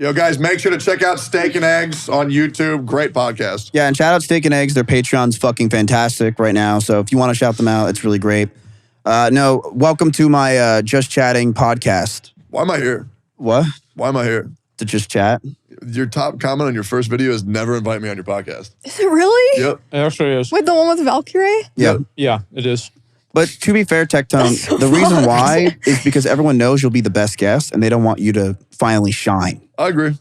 Yo, guys, make sure to check out Steak and Eggs on YouTube. Great podcast. Yeah, and shout out Steak and Eggs. Their Patreon's fucking fantastic right now. So if you want to shout them out, it's really great. No, welcome to my Just Chatting podcast. Why am I here? What? Why am I here? To just chat? Your top comment on your first video is never invite me on your podcast. Is it really? Yep. It actually is. Wait, the one with Valkyrie? Yep. Yeah, it is. But to be fair, Tectone, So the reason why is because everyone knows you'll be the best guest and they don't want you to finally shine. I agree.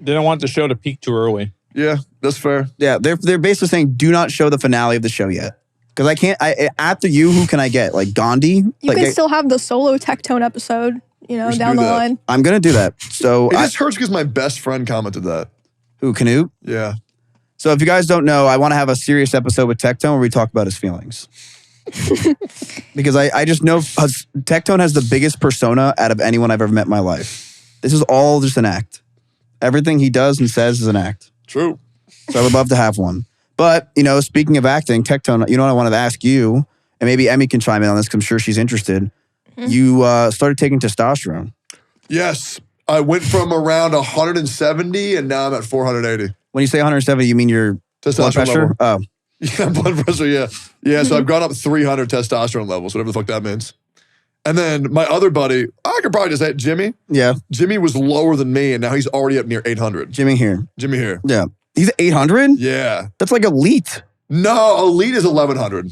They don't want the show to peak too early. Yeah, that's fair. Yeah, they're basically saying, do not show the finale of the show yet. Because I can't, after you, who can I get? Like Gandhi? You can still have the solo Tectone episode, We should down do the that. line. I'm going to do that. So, It just hurts because my best friend commented that. who, Canute? Yeah. So if you guys don't know, I want to have a serious episode with Tectone where we talk about his feelings. Because I just know Tectone has the biggest persona out of anyone I've ever met in my life. This is all just an act. Everything he does and says is an act. True. So I would love to have one. But, speaking of acting, Tectone, what I wanted to ask you, and maybe Emmy can chime in on this because I'm sure she's interested. You started taking testosterone. Yes. I went from around 170 and now I'm at 480. When you say 170, you mean your blood Testosterone pressure? level. Oh, Yeah, blood pressure, yeah. Yeah, so I've gone up 300 testosterone levels, whatever the fuck that means. And then my other buddy, I could probably just say Jimmy. yeah. Jimmy was lower than me, and now he's already up near 800. Jimmy here. Jimmy here. Yeah. He's 800? Yeah. That's like elite. No, elite is 1100.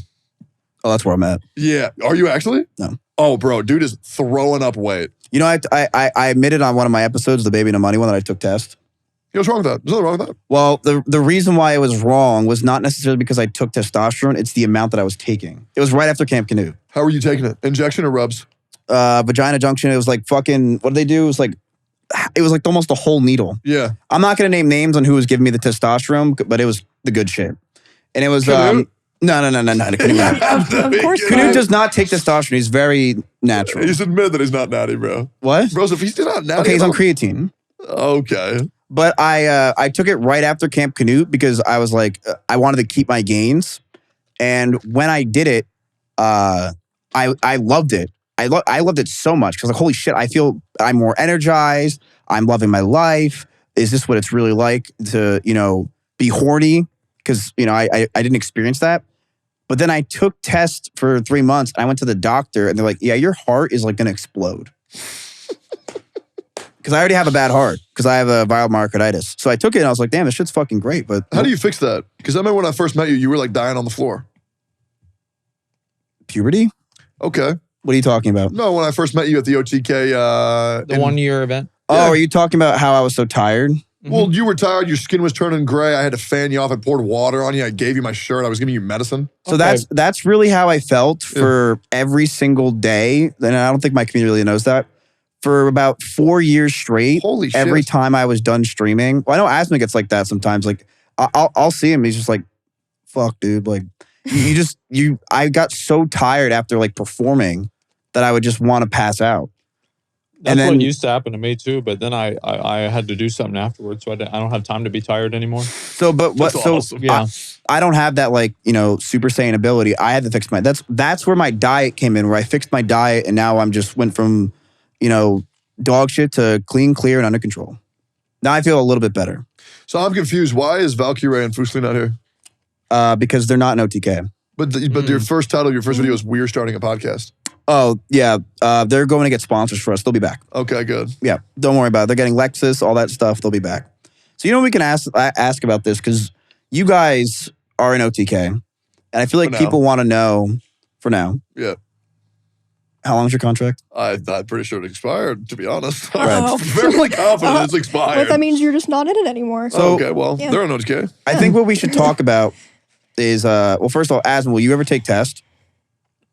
Oh, that's where I'm at. Yeah. Are you actually? No. Oh, bro, dude is throwing up weight. I admitted on one of my episodes, the Baby No Money one, that I took test. What's wrong with that? There's nothing wrong with that. Well, the reason why it was wrong was not necessarily because I took testosterone. It's the amount that I was taking. It was right after Camp Canoe. How are you taking it? Injection or rubs? Vagina junction. It was like fucking, what did they do? It was like almost a whole needle. Yeah. I'm not going to name names on who was giving me the testosterone, but it was the good shit. And it was, Canoe? no. Canoe. Of course Canoe not. does not take testosterone. He's very natural. He's admitted that he's not natty, bro. What? Bro, so if he's not natty. Okay, he's on creatine. Okay. But I took it right after Camp Canute because I was like, I wanted to keep my gains. And when I did it, I loved it. I loved it so much because like, holy shit, I feel I'm more energized. I'm loving my life. Is this what it's really like to, be horny? Because, I didn't experience that. But then I took tests for 3 months. And I went to the doctor and they're like, yeah, your heart is like going to explode. Because I already have a bad heart because I have a viral myocarditis. So I took it and I was like, damn, this shit's fucking great. But How do you fix that? Because I remember when I first met you, you were like dying on the floor. puberty? Okay. What are you talking about? No, when I first met you at the OTK. The 1 year event. Oh, Yeah. are you talking about how I was so tired? Well, you were tired. Your skin was turning gray. I had to fan you off. I poured water on you. I gave you my shirt. I was giving you medicine. So Okay. that's really how I felt for every single day. And I don't think my community really knows that. For about 4 years straight, Holy shit. every time I was done streaming. Well, I know Asma gets like that sometimes. Like I'll see him. He's just like, fuck, dude. Like I got so tired after like performing that I would just want to pass out. That's And then- what used to happen to me too. But then I had to do something afterwards, so I don't have time to be tired anymore. So, but what? That's So awesome. Yeah. I don't have that like Super Saiyan ability. I had to fix my. That's where my diet came in. Where I fixed my diet, and now I'm just went from dog shit to clean, clear, and under control. Now I feel a little bit better So I'm confused. Why is Valkyrie and Fusli not here? because they're not an OTK. But your first title, your first video is We're Starting a Podcast. Oh yeah, they're going to get sponsors for us. They'll be back. Okay, good. Yeah, don't worry about it. They're getting Lexus, all that stuff. They'll be back. So we can ask about this because you guys are in OTK, and I feel like For now. people want to know. For now, Yeah. how long is your contract? I'm pretty sure it expired, to be honest. Uh-oh. I'm fairly confident it's What expired. that means you're just not in it anymore. So- Okay, well, Yeah. they're on OTK. I think what we should talk about is well, first of all, Asma, will you ever take test?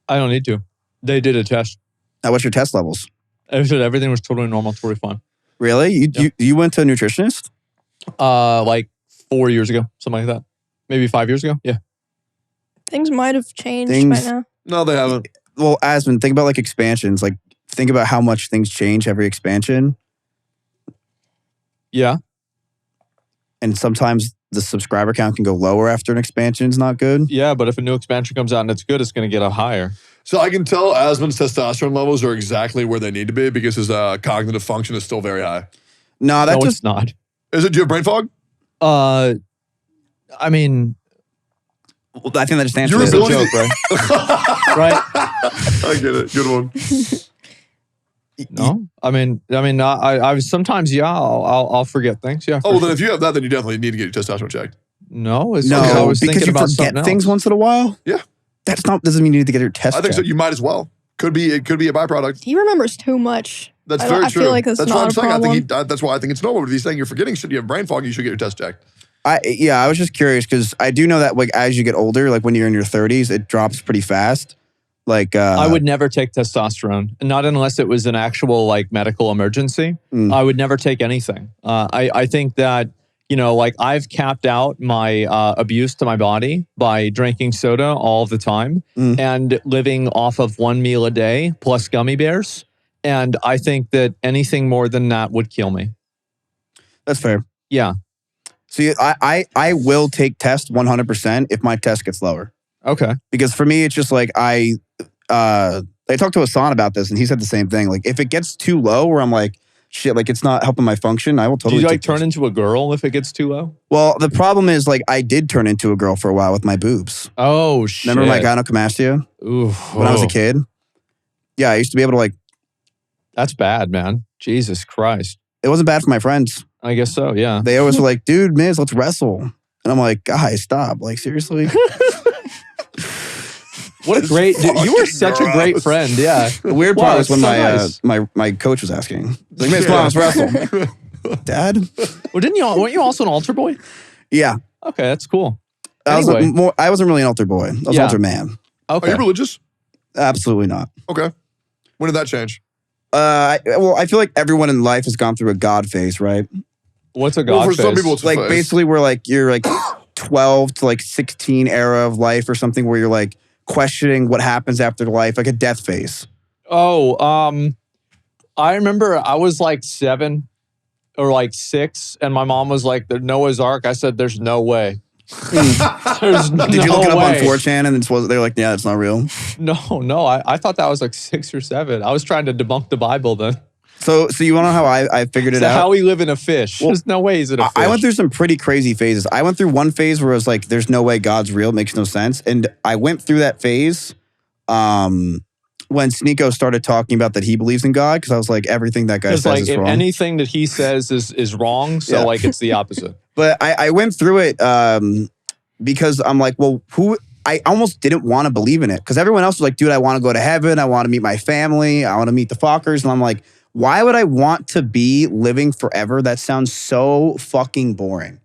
I don't need to. They did a test. Now, what's your test levels? They said everything was totally normal, totally fine. Really? You went to a nutritionist? Like 4 years ago, something like that. Maybe 5 years ago. Yeah. Things might have changed Things- by now. No, they haven't. Well, Asman, think about like expansions. Like, think about how much things change every expansion. Yeah. And sometimes the subscriber count can go lower after an expansion's not good. Yeah, but if a new expansion comes out and it's good, it's going to get up higher. So I can tell Asman's testosterone levels are exactly where they need to be because his cognitive function is still very high. No, that No, just it's not. Is it? Do you have brain fog? I mean, I think that just answers Your it. it's a ability joke, right? Right? I get it. Good one. No, I mean, I sometimes, yeah, I'll forget things. Yeah. Oh, well, for then sure. if you have that, then you definitely need to get your testosterone checked. No, it's No, because I was because thinking you about forget something things else. once in a while. Yeah. Doesn't mean you need to get your test I think so. checked. You might as well. Could be a byproduct. He remembers too much. That's I don't- very I true. feel like that's why not I'm a saying. problem. That's why I think it's normal. If he's saying you're forgetting shit, you have brain fog, you should get your test checked. I was just curious because I do know that like as you get older, like when you're in your 30s, it drops pretty fast. Like I would never take testosterone, not unless it was an actual like medical emergency. I would never take anything. I think that, you know, like I've capped out my abuse to my body by drinking soda all the time and living off of one meal a day plus gummy bears. And I think that anything more than that would kill me. That's fair. Yeah. See, I will take test 100% if my test gets lower. Okay. Because for me, it's just like I talked to Hassan about this and he said the same thing. Like if it gets too low where I'm like, shit, like it's not helping my function, I will Do totally you like take turn test. into a girl if it gets too low? Well, the problem is like I did turn into a girl for a while with my boobs. Oh, shit. Remember my gynecomastia when I was a kid? Yeah, I used to be able to like, That's bad, man. Jesus Christ. it wasn't bad for my friends. I guess so, yeah. They always were like, dude, Miz, let's wrestle. And I'm like, guys, stop. Like, seriously? What a great dude. You were such a great friend, yeah. The weird Wow, part was when it's so nice. my coach was asking. He's like, Miz, come on, let's wrestle. Dad? Well, weren't you also an altar boy? Yeah. Okay, that's cool. I Anyway. wasn't really an altar boy. I was an Yeah. altar man. Are Okay. you religious? Absolutely not. Okay. When did that change? I feel like everyone in life has gone through a God phase, right? What's a Well, God for some phase? people, it's a Like phase. basically where like you're like 12 to like 16 era of life or something where you're like questioning what happens after life, like a death phase. Oh, I remember I was like 7 or like 6, and my mom was like, "The Noah's Ark." I said, "There's no way." There's no Did you look it up way. on 4chan and they're like, yeah, it's not real. No. I thought that was like 6 or 7. I was trying to debunk the Bible then. So you want to know how I figured it So out? how we live in a fish? Well, There's no way he's in a fish. I went through some pretty crazy phases. I went through one phase where it was like, there's no way God's real. It makes no sense. And I went through that phase when Sneeko started talking about that he believes in God, because I was like, everything that guy Because says like is if wrong. anything that he says is wrong, so Yeah. like it's the opposite. But I went through it because I'm like, well, I almost didn't want to believe in it. Because everyone else was like, dude, I want to go to heaven. I want to meet my family. I want to meet the Fockers. And I'm like, why would I want to be living forever? That sounds so fucking boring.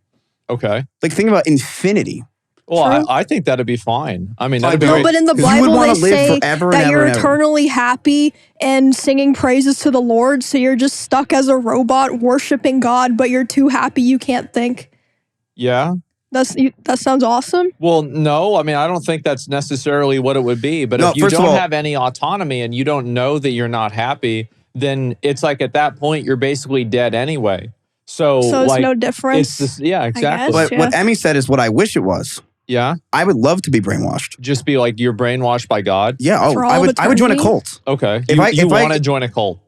Okay. Like, think about infinity. Well, True. I think that'd be fine. I mean, that'd be No, No, great. but in the 'Cause you would Bible, wanna they live say forever and that ever you're and ever. eternally happy and singing praises to the Lord. So you're just stuck as a robot worshiping God, but you're too happy you can't think. Yeah. That sounds awesome. Well, no, I mean, I don't think that's necessarily what it would be. But No, if you first of don't all- have any autonomy and you don't know that you're not happy, then it's like at that point, you're basically dead anyway. So, So it's like, no difference. it's this, yeah, exactly. guess. But what Emmy said is what I wish it was. Yeah. I would love to be brainwashed. Just be like, you're brainwashed by God. Yeah, For I all would of join a eternity? cult. Okay. If You, I- you if I- want to join a cult.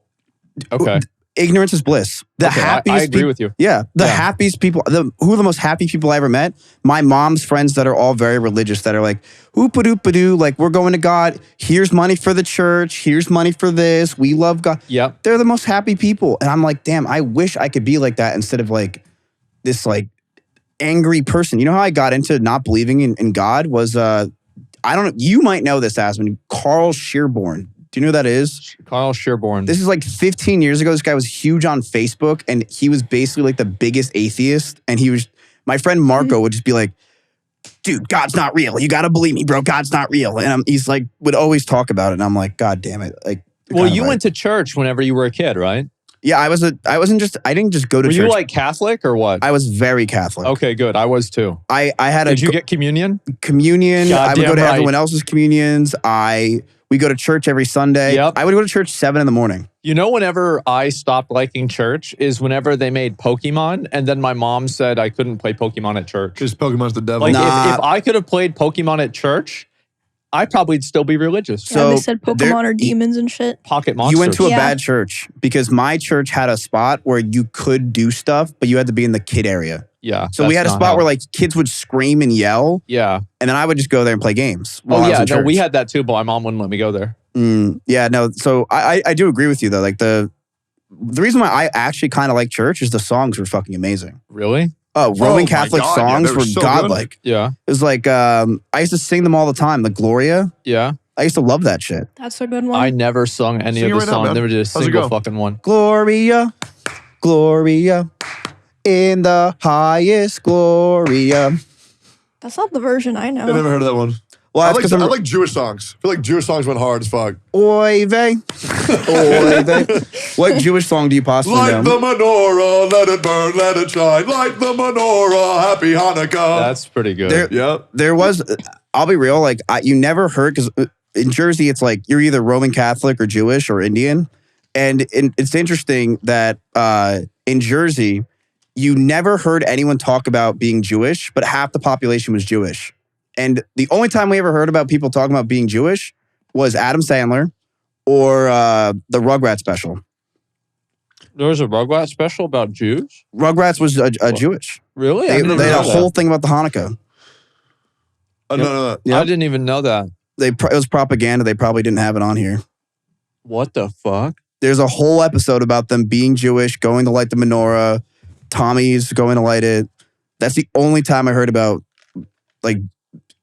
Okay. Ignorance is bliss. The Okay, happiest I agree peop- with you. Yeah, the Yeah. happiest people. Who are the most happy people I ever met? My mom's friends that are all very religious. That are like, oopa-doopa-doo, like we're going to God. Here's money for the church. Here's money for this. We love God. Yep. They're the most happy people, and I'm like, damn, I wish I could be like that instead of like this like angry person. You know how I got into not believing in God was I don't know. You might know this, Asman. Carl Shearborn. Do you know who that is? Carl Shearborn. This is like 15 years ago. This guy was huge on Facebook and he was basically like the biggest atheist. And my friend Marco would just be like, dude, God's not real. You got to believe me, bro. God's not real. And he's like, would always talk about it. And I'm like, God damn it. Like, well, you went to church whenever you were a kid, right? Yeah, I didn't just go to Were church. you like Catholic or what? I was very Catholic. Okay, good. I was too. I had Did you get communion? communion. I would go Goddamn to right. everyone else's communions. We go to church every Sunday. Yep. I would go to church 7 a.m. You know, whenever I stopped liking church is whenever they made Pokemon, and then my mom said I couldn't play Pokemon at church. Because Pokemon's the devil. Like, Nah. if I could have played Pokemon at church, I probably'd still be religious. Yeah, they said Pokemon are demons and shit. Pocket monsters. You went to a Yeah. bad church because my church had a spot where you could do stuff, but you had to be in the kid area. Yeah. So we had a spot where like kids would scream and yell. Yeah. And then I would just go there and play games. While Oh I was yeah. in No, church. we had that too, but my mom wouldn't let me go there. Yeah, no. So I do agree with you though. Like the reason why I actually kind of like church is the songs were fucking amazing. Really? Oh, Roman my Catholic God, songs they were so godlike. Yeah. It was like I used to sing them all the time. The Gloria. Yeah. I used to love that shit. That's a good one. I never sung any Sing of it the right now, songs. man. Never did a How's it single go? fucking one. Gloria, Gloria, in the highest Gloria. That's not the version I know. I never heard of that one. Well, I that's like, because I like Jewish songs. I feel like Jewish songs went hard as fuck. Oy vey, oy vey. What Jewish song do you possibly Light know? the menorah, let it burn, let it shine. Light the menorah, happy Hanukkah. That's pretty good. There- Yep. There was, I'll be real, like you never heard, because in Jersey, it's like you're either Roman Catholic or Jewish or Indian. And it's interesting that in Jersey, you never heard anyone talk about being Jewish, but half the population was Jewish. And the only time we ever heard about people talking about being Jewish was Adam Sandler or the Rugrats special. There was a Rugrats special about Jews? Rugrats was a Jewish. Really? They I didn't had know a that. whole thing about the Hanukkah. No. Yep. I didn't even know that. It was propaganda. They probably didn't have it on here. What the fuck? There's a whole episode about them being Jewish, going to light the menorah, Tommy's going to light it. That's the only time I heard about like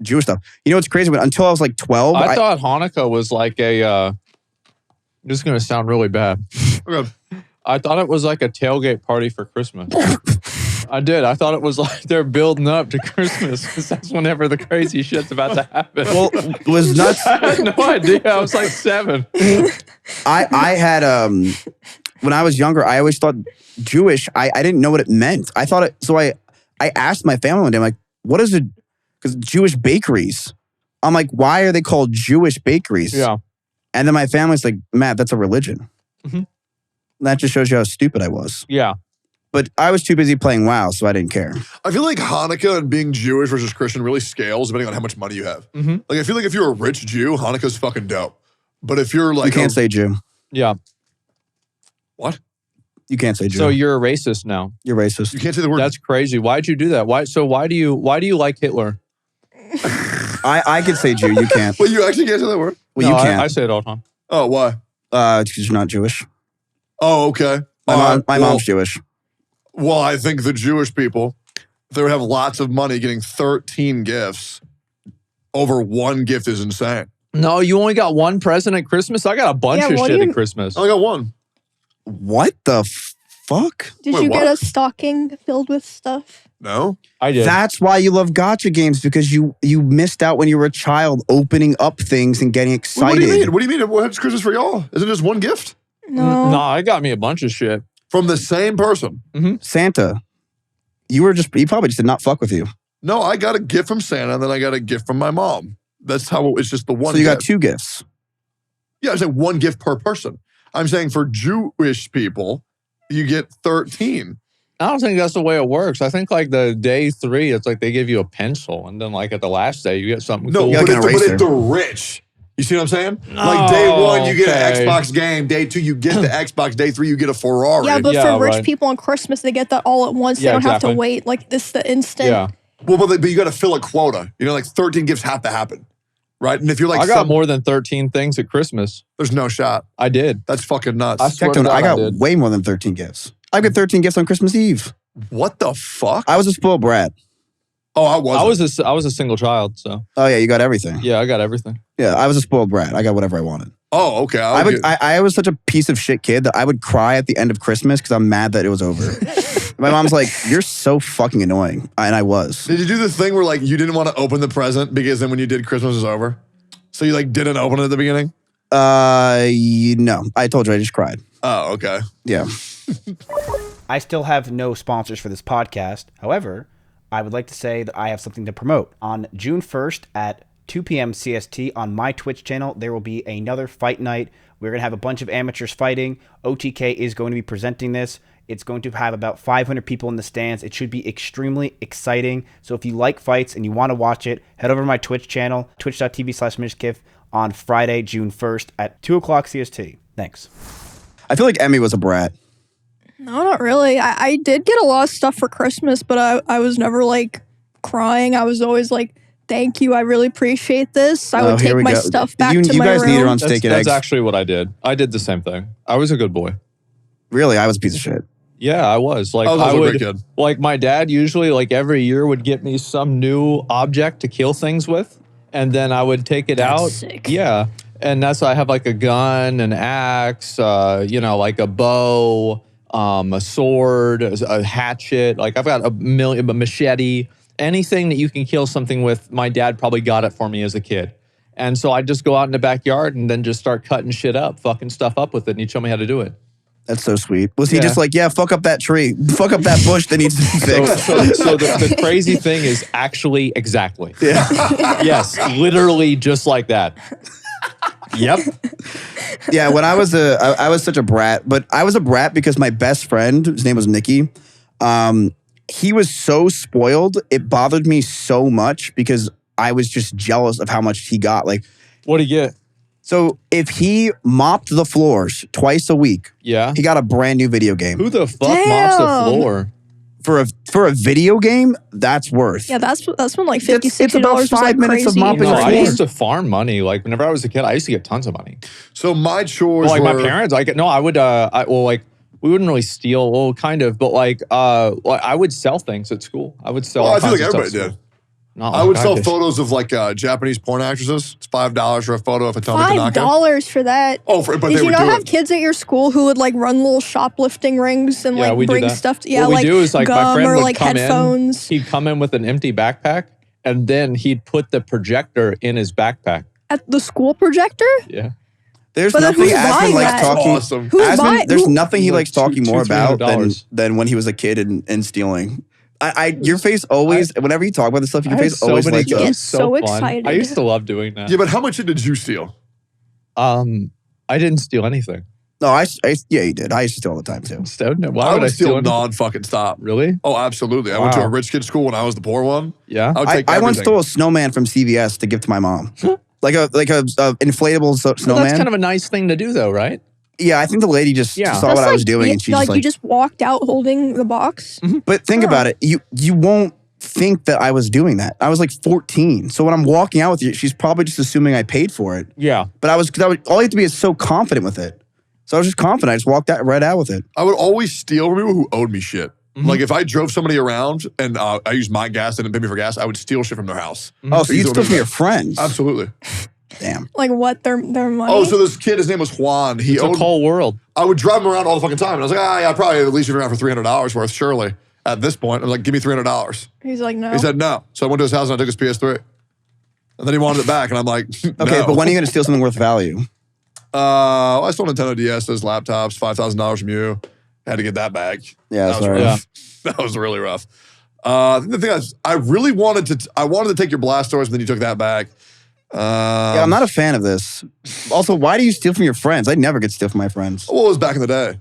Jewish stuff. You know what's crazy? Until I was like 12, I thought Hanukkah was like a, this is going to sound really bad. Okay. I thought it was like a tailgate party for Christmas. I did. I thought it was like they're building up to Christmas because that's whenever the crazy shit's about to happen. well, it was nuts. I had no idea. I was like 7. I had when I was younger, I always thought Jewish. I didn't know what it meant. I thought it. So I asked my family one day, I'm like, what is it? Because Jewish bakeries. I'm like, why are they called Jewish bakeries? Yeah. And then my family's like, Matt, that's a religion. Mhm. That just shows you how stupid I was. Yeah. But I was too busy playing WoW, so I didn't care. I feel like Hanukkah and being Jewish versus Christian really scales depending on how much money you have. Mhm. Like, I feel like if you're a rich Jew, Hanukkah's fucking dope. But if you're like, You can't say Jew. Yeah. what? You can't say Jew. So you're a racist now. You're racist. You can't say the word. That's crazy. Why'd you do that? Why do you like Hitler? I could say Jew. You can't. Well, you actually can't say that word. Well, No, you can't. I say it all the time. Oh, why? Because you're not Jewish. Oh, okay. My Well, mom's Jewish. Well, I think the Jewish people, they would have lots of money getting 13 gifts over one gift is insane. No, you only got one present at Christmas? I got a bunch Yeah, of what shit do at you- Christmas. I only got one. What the fuck? Did Wait, you what? get a stocking filled with stuff? No? I did. That's why you love gotcha games, because you missed out when you were a child opening up things and getting What excited. do you mean? What do you mean? What's Christmas for y'all? Isn't it just one gift? No. No, I got me a bunch of shit. From the same person? Santa, he probably just did not fuck with you. No, I got a gift from Santa, and then I got a gift from my mom. That's how it's just the one So you got gift. 2 gifts. Yeah, I'm saying one gift per person. I'm saying for Jewish people, you get 13. I don't think that's the way it works. I think like the day 3, it's like they give you a pencil, and then like at the last day, you get something No, cool. got but like an it's eraser. the rich. You see what I'm saying? Like day 1, you get an okay. Xbox game. Day 2, you get the Xbox. Day 3, you get a Ferrari. Yeah, but Yeah, for rich right. people on Christmas, they get that all at once. Yeah, they don't have exactly. to wait. Like this, the instant. Yeah. Well, but you got to fill a quota. You know, like 13 gifts have to happen, right? And if you're like, I got more than 13 things at Christmas. there's no shot. I did. That's fucking nuts. I swear to Tectone, God, I got did. way more than 13 gifts. I got 13 gifts on Christmas Eve. What the fuck? I was a spoiled brat. Oh, I wasn't. I was a single child, so Oh yeah, you got everything. yeah, I got everything. Yeah, I was a spoiled brat. I got whatever I wanted. Oh, okay. I was such a piece of shit kid that I would cry at the end of Christmas because I'm mad that it was over. My mom's like, "You're so fucking annoying," and I was. Did you do the thing where like you didn't want to open the present because then when you did, Christmas was over? So you like didn't open it at the beginning? No, I told you I just cried. Oh, okay. Yeah. I still have no sponsors for this podcast. However, I would like to say that I have something to promote. On June 1st at 2 p.m. CST on my Twitch channel, there will be another fight night. We're going to have a bunch of amateurs fighting. OTK is going to be presenting this. It's going to have about 500 people in the stands. It should be extremely exciting. So if you like fights and you want to watch it, head over to my Twitch channel, twitch.tv/MishKiff, on Friday, June 1st at 2 o'clock CST. Thanks. I feel like Emmy was a brat. No, not really. I did get a lot of stuff for Christmas, but I was never like crying. I was always like, thank you. I really appreciate this. I would take my stuff back to my room. You guys need her on steak and eggs. That's actually what I did. I did the same thing. I was a good boy. Really? I was a piece of shit. Yeah, I was. Like, I was also a great kid. Like, my dad usually, like, every year would get me some new object to kill things with, and then I would take it out. Sick. Yeah. And that's why I have, like, a gun, an axe, like a bow, a sword, a hatchet. Like, I've got a machete. Anything that you can kill something with, my dad probably got it for me as a kid. And so I'd just go out in the backyard and then just start cutting shit up, fucking stuff up with it, and he'd show me how to do it. That's so sweet. Was he just like, yeah, fuck up that tree, fuck up that bush that needs to be fixed? So the crazy thing is actually exactly. Yeah. Yes, literally just like that. Yep. Yeah, when I was such a brat, but I was a brat because my best friend, his name was Nicky, he was so spoiled, it bothered me so much because I was just jealous of how much he got. Like, what do you get? So if he mopped the floors twice a week, yeah, he got a brand new video game. Who the fuck mops the floor? For a video game, that's worth. Yeah, that's when like $50, it's about $60 was 5 like minutes of crazy. mopping No, the I floor. used to farm money. Like, whenever I was a kid, I used to get tons of money. So my chores Like, were... my parents, I would, we wouldn't really steal, well, kind of, but I would sell things at school. I would sell. Well, I feel like kinds of everybody stuff at did. school. Not I like would sell did. photos of like Japanese porn actresses. It's $5 for a photo of Hitomi Tanaka. $5 for that. Oh, but Did they you would not do have it. kids at your school who would like run little shoplifting rings and Yeah, we like do bring that. stuff? Yeah, what we like do is, like, my gum friend or would like come headphones. He'd come in with an empty backpack, and then he'd put the projector in his backpack. At the school projector? Yeah. There's But then nothing who's Asmund buying likes that? talking. Awesome. Who's Asmund, buying? there's nothing he Like likes talking more about $200. than when he was a kid and stealing. Your face always, whenever you talk about this stuff, your face always many lights up. gifts. So fun. excited. I used to love doing that. Yeah, but how much did you steal? I didn't steal anything. No, yeah, you did. I used to steal all the time too. Why would I steal steal anything? non-fucking stop. Really? Oh, absolutely. I went to Wow. a rich kid school when I was the poor one. Yeah. I would take I once everything. stole a snowman from CVS to give to my mom. like a inflatable snowman. Well, that's kind of a nice thing to do, though, right? Yeah, I think the lady just Yeah. saw That's what I like- was doing, and she just you just walked out holding the box. But think about it. You won't think that I was doing that. I was like 14. So when I'm walking out with you, she's probably just assuming I paid for it. Yeah. But all you have to be is so confident with it. So I was just confident. I just walked out right out with it. I would always steal from people who owed me shit. Like if I drove somebody around and I used my gas and didn't pay me for gas, I would steal shit from their house. Oh, so you'd Easily. steal from your friends. Absolutely. Damn. Like what? Their money? Oh, so this kid, his name was Juan. He It's a owed. cold world. I would drive him around all the fucking time. And I was like, yeah, probably at least you're around for $300 worth, surely. At this point, I'm like, give me $300. He's like, no. He said no. So I went to his house and I took his PS3. And then he wanted it back. And I'm like, no. Okay, but when are you going to steal something worth value? I stole Nintendo DS's, laptops, $5,000 from you. Had to get that back. Yeah, that was sorry. rough. That was really rough. The thing is, I really wanted to take your Blastoise, but then you took that back. Yeah, I'm not a fan of this. Also, why do you steal from your friends? I never get steal from my friends. Well, it was back in the day.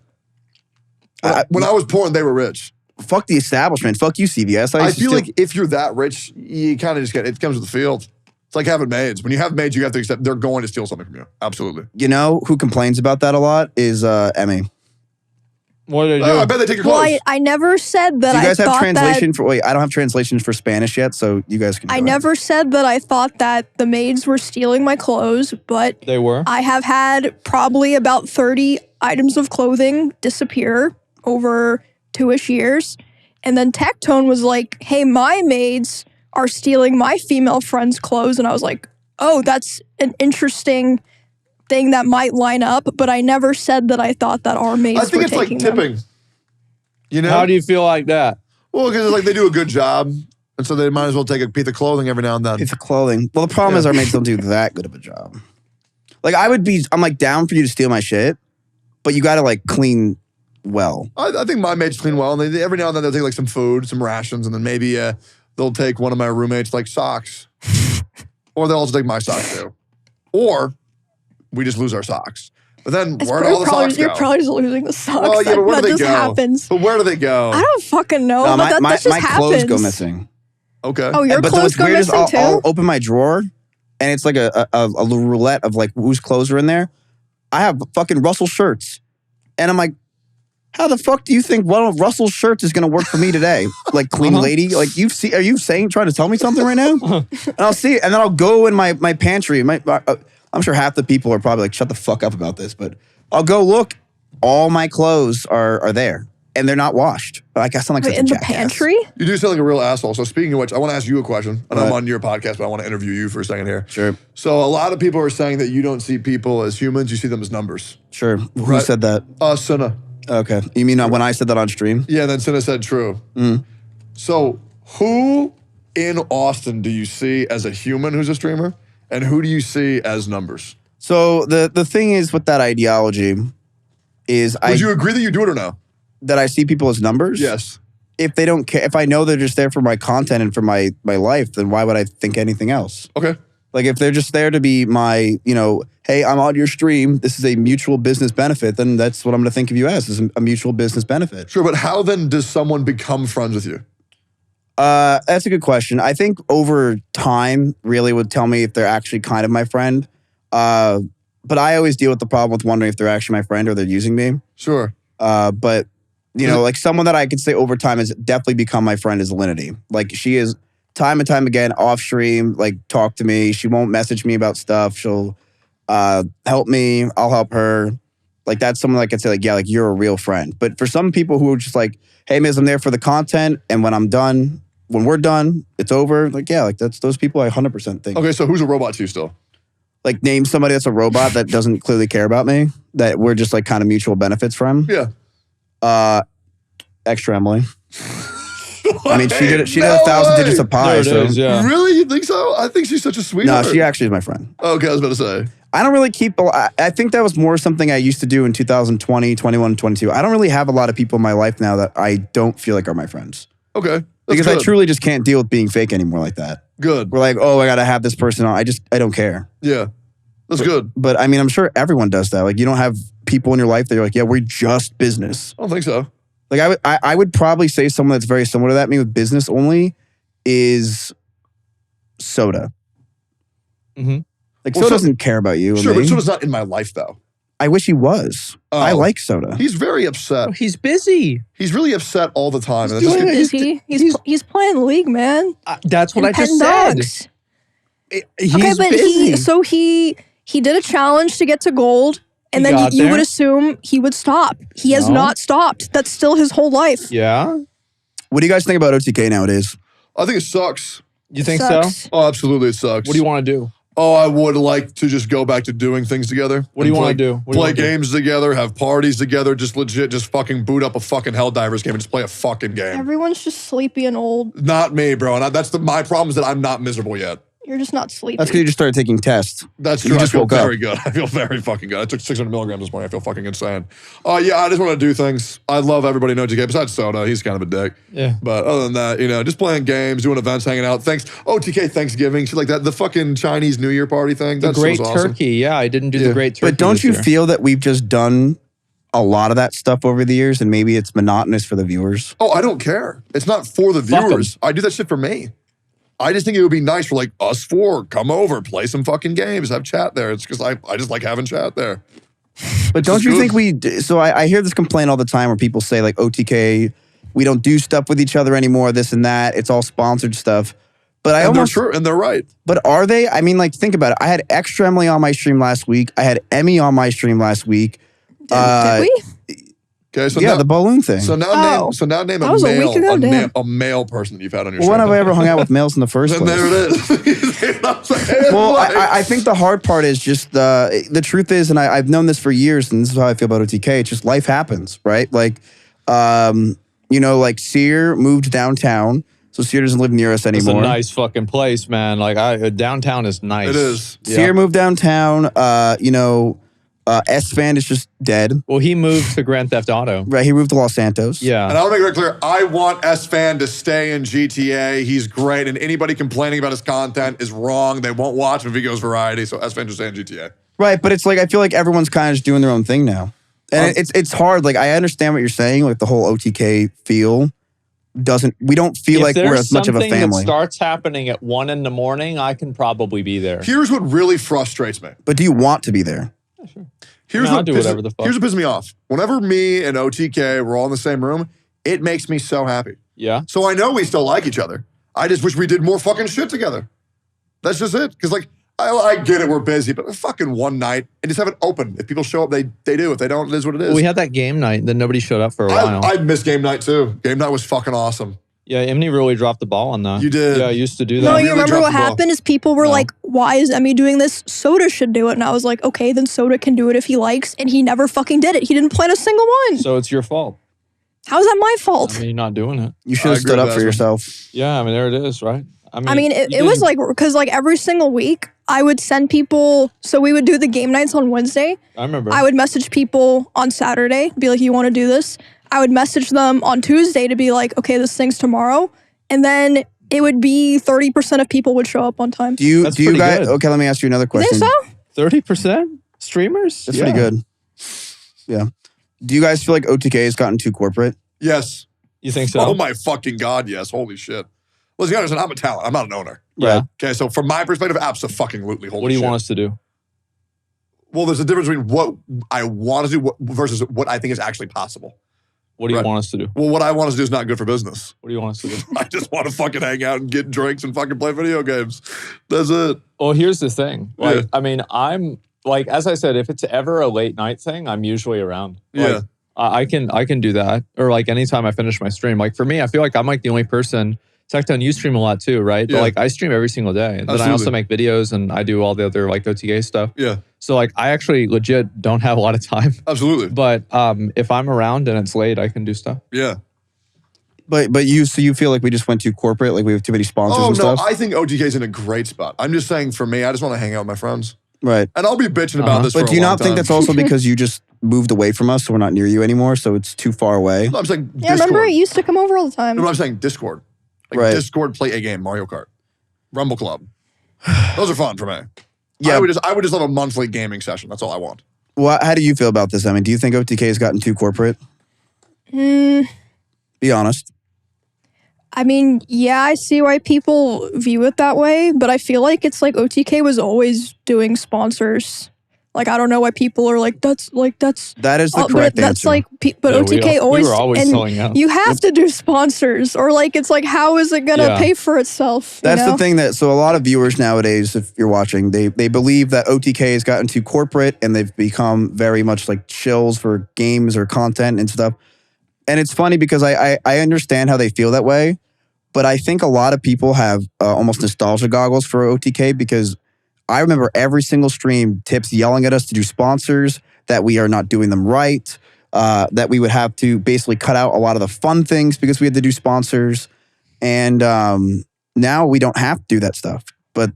When I was poor and they were rich. Fuck the establishment. Fuck you, CVS. I used to feel steal- like if you're that rich, you kind of just it comes with the field. It's like having maids. When you have maids, you have to accept they're going to steal something from you. Absolutely. You know who complains about that a lot is Emmy. What did I do? I bet they take your clothes. Well, I never said that Do you guys I have thought translation that. for? Wait, I don't have translations for Spanish yet, so you guys can. I go never said that I thought that the maids were stealing my clothes, but They were. I have had probably about 30 items of clothing disappear over 2-ish years. And then Tectone was like, hey, my maids are stealing my female friend's clothes. And I was like, oh, that's an interesting thing that might line up. But I never said that I thought that our maids I think were it's like taking them. tipping. You know? How do you feel like that? Well, because it's like they do a good job. And so they might as well take a piece of clothing every now and then. Piece of clothing. Well, the problem is our mates don't do that good of a job. Like I'm like down for you to steal my shit, but you got to like clean well. I think my mates clean well. And every now and then they'll take like some food, some rations, and then maybe they'll take one of my roommates like socks. Or they'll also take my socks too. Or we just lose our socks. But then It's where do all the socks go? You're probably just losing the socks. Well, yeah, but where that do they just go? happens. But where do they go? I don't fucking know. No, but that just my clothes happens. go missing. Okay. Oh, your But clothes what's go weird is missing too? I'll open my drawer, and it's like a little roulette of like whose clothes are in there. I have fucking Russell shirts, and I'm like, how the fuck do you think one of Russell's shirts is gonna work for me today? Like clean lady, like are you trying to tell me something right now? And I'll see it, and then I'll go in my pantry. I'm sure half the people are probably like, shut the fuck up about this, but I'll go look. All my clothes are there, and they're not washed. Like I sound like Wait, such a in the jackass. pantry? You do sound like a real asshole. So speaking of which, I want to ask you a question. And I'm Right. on your podcast, but I want to interview you for a second here. Sure. So a lot of people are saying that you don't see people as humans, you see them as numbers. Sure. Who Right. said that? Cinna. Okay. You mean when I said that on stream? Yeah, then Cinna said true. So who in Austin do you see as a human who's a streamer? And who do you see as numbers? So the thing is with that ideology is Would you agree that you do it or no? that I see people as numbers. Yes. If they don't care, if I know they're just there for my content and for my life, then why would I think anything else? Okay. Like if they're just there to be my, hey, I'm on your stream, this is a mutual business benefit, then that's what I'm going to think of you as, is a mutual business benefit. Sure, but how then does someone become friends with you? That's a good question. I think over time really would tell me if they're actually kind of my friend. But I always deal with the problem with wondering if they're actually my friend or they're using me. Sure. But like someone that I could say over time has definitely become my friend is Alinity. Like she is time and time again off stream, like talk to me. She won't message me about stuff. She'll help me. I'll help her. Like that's someone I could say like, yeah, like you're a real friend. But for some people who are just like, hey, Miz, I'm there for the content. And when we're done, it's over. Like, yeah, like that's those people I 100% think. Okay, so who's a robot to you still? Like name somebody that's a robot that doesn't clearly care about me, that we're just like kind of mutual benefits from. Yeah. Extra Emily. I mean, she did 1,000 digits of pi. There it So is, yeah. Really? You think so? I think she's such a no, sweetheart. she actually is my friend. Okay, I was about to say. I don't really keep. I think that was more something I used to do in 2020, 21, 22. I don't really have a lot of people in my life now that I don't feel like are my friends. Okay. That's Because good. I truly just can't deal with being fake anymore like that. Good. We're like, oh, I got to have this person on. I don't care. Yeah. That's good. But I mean, I'm sure everyone does that. Like, you don't have people in your life that you're like, yeah, we're just business. I don't think so. Like, I would probably say someone that's very similar to that, me with business only, is Soda. Mhm. Like, Well, Soda doesn't care about you. Sure, and but me. Soda's not in my life, though. I wish he was. Oh. I like Soda. He's very upset. Oh, he's busy. He's really upset all the time. And He's that's just- doing Is he? He's playing the league, man. That's what And I just petting said. dogs. He's Okay, but busy. he did a challenge to get to gold, and He then got you there? would assume he would stop. He has No. not stopped. That's still his whole life. Yeah? What do you guys think about OTK nowadays? I think it sucks. You think Sucks. so? Oh, absolutely, it sucks. What do you want to do? Oh, I would like to just go back to doing things together. What do you And wanna do? What do you Play wanna do? games together, have parties together, just legit, just fucking boot up a fucking Helldivers game and just play a fucking game. Everyone's just sleepy and old. Not me, bro. And that's my problem is that I'm not miserable yet. You're just not sleepy. That's because you just started taking tests. That's You true. just I feel woke up. very good. I feel very fucking good. I took 600 milligrams this morning. I feel fucking insane. Yeah, I just want to do things. I love everybody in OTK besides Soda. He's kind of a dick. Yeah. But other than that, just playing games, doing events, hanging out. Thanks. OTK Thanksgiving, shit like that. The fucking Chinese New Year party thing. The That's Great so awesome. Turkey. Yeah, I didn't do Yeah. the Great Turkey. But don't this you year. feel that we've just done a lot of that stuff over the years and maybe it's monotonous for the viewers? Oh, I don't care. It's not for the Fuck 'em. viewers. I do that shit for me. I just think it would be nice for like us four, come over, play some fucking games, have chat there. It's because I just like having chat there. But don't is you good. think so I hear this complaint all the time where people say like OTK, we don't do stuff with each other anymore, this and that. It's all sponsored stuff. But I And almost, they're true, and they're right. but are they? I mean, like think about it. I had Extra Emily on my stream last week. I had Emmy on my stream last week. Did we? Okay, so Yeah, now, the balloon thing. so now Oh. name That a was a male, week ago? Damn. a male person that you've had on your Well, when show. have I ever hung out with males in the first And place? there it is. You know what I'm saying? Well, Like- I think the hard part is just the truth is, and I've known this for years, and this is how I feel about OTK. It's just life happens, right? Like, like Sear moved downtown, so Sear doesn't live near us It's a anymore. nice fucking place, man. Like, downtown is nice. It is. Sear moved downtown. S-Fan is just dead. Well, he moved to Grand Theft Auto. Right, he moved to Los Santos. And Yeah. I want to make it very clear, I want S-Fan to stay in GTA. He's great, and anybody complaining about his content is wrong. They won't watch him if he goes variety, so S-Fan just stay in GTA. Right, but it's like I feel like everyone's kind of just doing their own thing now. And it's hard. Like I understand what you're saying, like the whole OTK feel we don't feel like we're as much of a family. If there's something that starts happening at 1 a.m, I can probably be there. Here's what really frustrates me. But do you want to be there? Yeah, sure. Here's I'll do whatever the fuck. Here's what pisses me off. Whenever me and OTK we're all in the same room, it makes me so happy. Yeah. So I know we still like each other. I just wish we did more fucking shit together. That's just it. Because like, I get it, we're busy, but fucking one night and just have it open. If people show up, they do. If they don't, it is what it is. We had that game night, then nobody showed up for a while. I missed game night too. Game night was fucking awesome. Yeah, Emily really dropped the ball on that. You did. Yeah, I used to do that. No, you really remember dropped what the ball. happened is people were like, why is Emmy doing this? Soda should do it. And I was like, okay, then Soda can do it if he likes. And he never fucking did it. He didn't plan a single one. So it's your fault. How is that my fault? I mean, you're not doing it. You should have stood up for yourself. Yeah, I mean, there it is, right? I mean, it was like, because like every single week, I would send people, so we would do the game nights on Wednesday. I remember. I would message people on Saturday, be like, you want to do this? I would message them on Tuesday to be like, okay, this thing's tomorrow. And then it would be 30% of people would show up on time. Do you guys, good. okay, let me ask you another You question. think so? 30% streamers? That's pretty good. Yeah. Do you guys feel like OTK has gotten too corporate? Yes. You think so? Oh my fucking God, yes. Holy shit. Listen, you understand, I'm a talent. I'm not an owner. Yeah. Okay, so from my perspective, abso-fucking-lutely. Holy What do you shit. want us to do? Well, there's a difference between what I want to do versus what I think is actually possible. What do you Right. want us to do? Well, what I want us to do is not good for business. What do you want us to do? I just want to fucking hang out and get drinks and fucking play video games. That's it. Well, here's the thing. Like, Yeah. I mean, I'm like, as I said, if it's ever a late night thing, I'm usually around. Like, Yeah. I can do that. Or like anytime I finish my stream. Like for me, I feel like I'm like the only person. Tectone, you stream a lot too, right? Yeah. But like I stream every single day. And then I also Absolutely. make videos and I do all the other like OTK stuff. Yeah, So like I actually legit don't have a lot of time. absolutely. But if I'm around and it's late, I can do stuff. Yeah. But you feel like we just went too corporate, like we have too many sponsors Oh, and no, stuff? I think OTK's in a great spot. I'm just saying for me, I just want to hang out with my friends. Right. And I'll be bitching about this for But a do you long not think time. that's also because you just moved away from us, so we're not near you anymore, so it's too far away? No, I'm saying Yeah, Discord. remember it used to come over all the time. No, I'm saying Discord. Like Right. Discord, play a game, Mario Kart, Rumble Club. Those are fun for me. Yeah. I would just love a monthly gaming session. That's all I want. Well, how do you feel about this? I mean, do you think OTK has gotten too corporate? Hmm. Be honest. I mean, yeah, I see why people view it that way, but I feel like it's like OTK was always doing sponsors. Like, I don't know why people are like, that's. That is the But correct that's answer. like, but Yeah, OTK always. we were always and selling out. you have to do sponsors, or like, it's like, how is it gonna Yeah. pay for itself? That's you know? the thing so a lot of viewers nowadays, if you're watching, they believe that OTK has gotten too corporate and they've become very much like chills for games or content and stuff. And it's funny because I understand how they feel that way, but I think a lot of people have almost nostalgia goggles for OTK because I remember every single stream, Tips yelling at us to do sponsors, that we are not doing them right, that we would have to basically cut out a lot of the fun things because we had to do sponsors. And now we don't have to do that stuff. But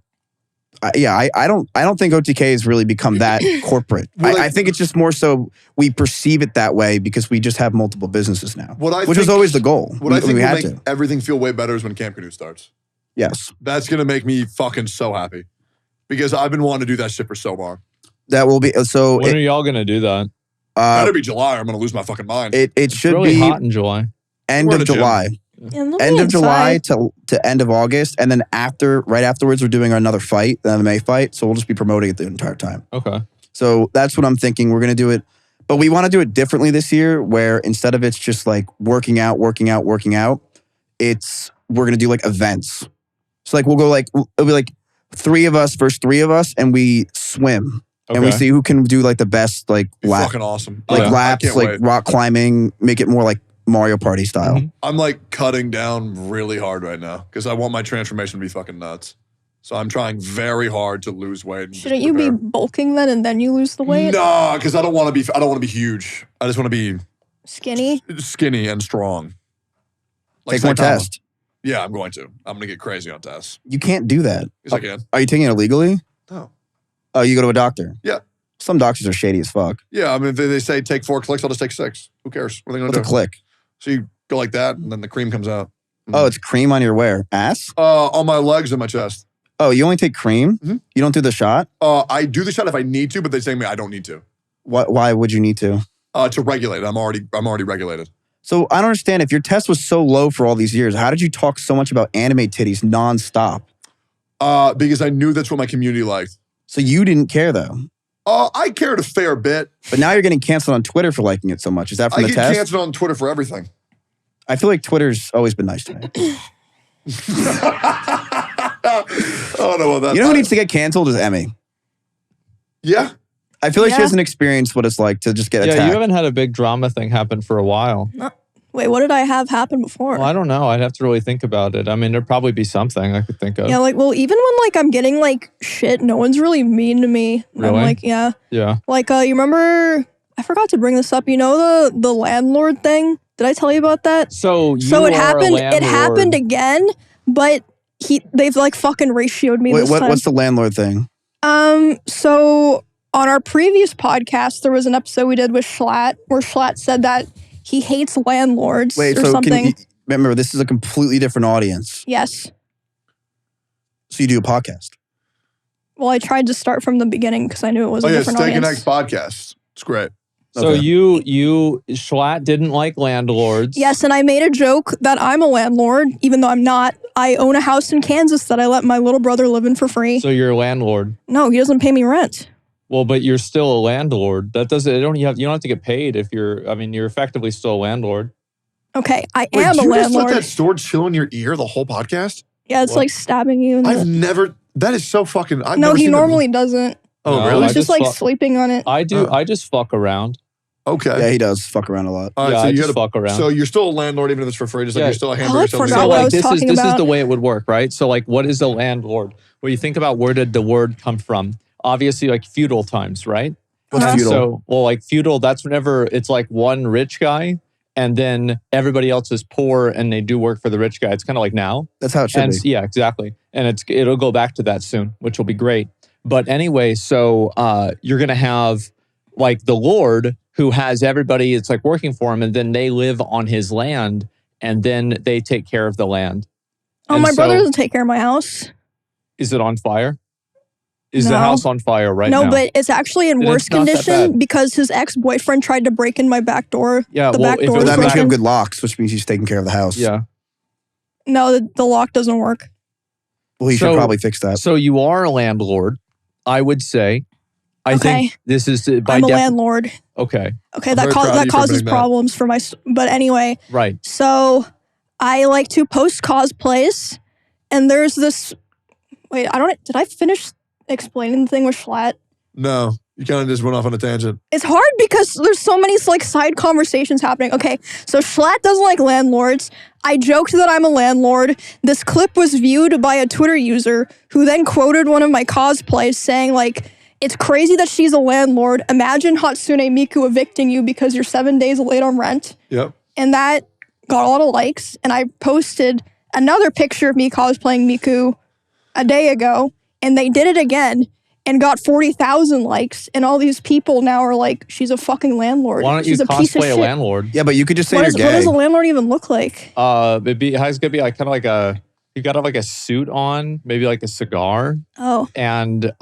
I don't think OTK has really become that corporate. Well, I think it's just more so we perceive it that way because we just have multiple businesses now, which was always the goal. What I think we will had make to. everything feel way better is when Camp Canoe starts. Yes. That's going to make me fucking so happy. Because I've been wanting to do that shit for so long. That will be, so When are y'all gonna do that? Better be July or I'm going to lose my fucking mind. it It's should really be hot in July. end We're of in a gym. July. Yeah, let me End of July inside. to end of August. And then right afterwards, we're doing another fight, the MMA fight. So we'll just be promoting it the entire time. Okay. So that's what I'm thinking. We're going to do it. But we want to do it differently this year where instead of it's just like working out, we're going to do like events. So like we'll go like, it'll be like 3 of us versus 3 of us and we swim. Okay. And we see who can do like the best like Be lap, fucking awesome. like I laps, can't like wait. rock climbing, make it more like Mario Party style. Mhm. I'm like cutting down really hard right now because I want my transformation to be fucking nuts. So I'm trying very hard to lose weight. And just Shouldn't you be prepare. bulking then and then you lose the weight? No, because I don't want to be huge. I just want to be Skinny? skinny and strong. Take more Saitama. tests. Yeah, I'm going to. I'm going to get crazy on tests. You can't do that. Yes, I can. Are you taking it illegally? No. Oh, you go to a doctor? Yeah. Some doctors are shady as fuck. Yeah, I mean, if they say take 4 clicks, I'll just take 6. Who cares? What are they going What's to a do? click? So you go like that, and then the cream comes out. Oh, it's cream on your where? Ass? On my legs and my chest. Oh, you only take cream? Mhm. You don't do the shot? I do the shot if I need to, but they say me I don't need to. Why would you need to? To regulate. I'm already regulated. So I don't understand. If your test was so low for all these years, how did you talk so much about anime titties nonstop? Because I knew that's what my community liked. So you didn't care though. I cared a fair bit. But now you're getting canceled on Twitter for liking it so much. Is that from I the get test? canceled on Twitter for everything. I feel like Twitter's always been nice to me. I don't know about that. You know who needs to get canceled is Emmy. Yeah. I feel like she Yeah. hasn't experienced what it's like to just get Yeah, attacked. you haven't had a big drama thing happen for a while. Wait, what did I have happen before? Well, I don't know. I'd have to really think about it. I mean, there'd probably be something I could think of. Yeah, like, well, even when like I'm getting like shit, no one's really mean to me. Really? I'm like, yeah. Yeah. Like, you remember? I forgot to bring this up. You know the landlord thing? Did I tell you about that? So you So it are a happened. It landlord. happened again, but they've like fucking ratioed me Wait, this time. what's the landlord thing? So on our previous podcast, there was an episode we did with Schlatt where Schlatt said that he hates landlords Wait, or so something. can you, remember, this is a completely different audience. Yes. So you do a podcast. Well, I tried to start from the beginning because I knew it was a different Steak and audience. Eggs podcast. It's great. So Okay. you Schlatt didn't like landlords. Yes, and I made a joke that I'm a landlord, even though I'm not. I own a house in Kansas that I let my little brother live in for free. So you're a landlord. No, he doesn't pay me rent. Well, but you're still a landlord. That doesn't. You don't have to get paid if you're. I mean, you're effectively still a landlord. Okay, I Wait, am did a you just let landlord. that sword chill in your ear the whole podcast? Yeah, it's What? like stabbing you. In I've the... never. That is so fucking. I've No, never he seen that normally doesn't. Oh, No, really? He's I just like fuck- sleeping on it. I do. Oh. I just fuck around. Okay. Yeah, he does fuck around a lot. All right, Yeah, so I you just gotta, fuck around. So you're still a landlord even if it's for free, just like Yeah. you're still a I hamburger. forgot So what I like was this is talking this is about. the way it would work, right? So like, what is a landlord? Well, you think about where did the word come from? Obviously, like feudal times, right? What's Uh-huh. feudal? So, well, like feudal, that's whenever it's like one rich guy and then everybody else is poor and they do work for the rich guy. It's kind of like now. That's how it should And be. yeah, exactly. And it'll go back to that soon, which will be great. But anyway, so you're going to have like the Lord who has everybody, it's like working for him, and then they live on his land and then they take care of the land. Oh, And my brother so- doesn't take care of my house. Is it on fire? Is the No. house on fire right No, now? but it's actually in Then worse it's not that condition bad. because his ex-boyfriend tried to break in my back door. Yeah, the well, back if door it was was That means you have broken. good locks, which means he's taking care of the house. Yeah. No, the lock doesn't work. Well, he So- should probably fix that. So you are a landlord, I would say. I Okay. think this is by I'm a landlord. Okay, Okay, I'm that very proud of that you for causes admitting that. problems for my. But anyway, right. so I like to post cosplays, and there's this. Wait, I don't. Did I finish explaining the thing with Schlatt? No, you kind of just went off on a tangent. It's hard because there's so many like side conversations happening. Okay, so Schlatt doesn't like landlords. I joked that I'm a landlord. This clip was viewed by a Twitter user who then quoted one of my cosplays saying like, "It's crazy that she's a landlord. Imagine Hatsune Miku evicting you because you're 7 days late on rent." Yep. And that got a lot of likes. And I posted another picture of me cosplaying Miku a day ago, and they did it again and got 40,000 likes. And all these people now are like, "She's a fucking landlord. Why don't you She's a piece of cosplay a shit." landlord? Yeah, but you could just say What you're does gay. a landlord even look like? It's gonna be like kind of like you gotta have like a suit on, maybe like a cigar, Oh, and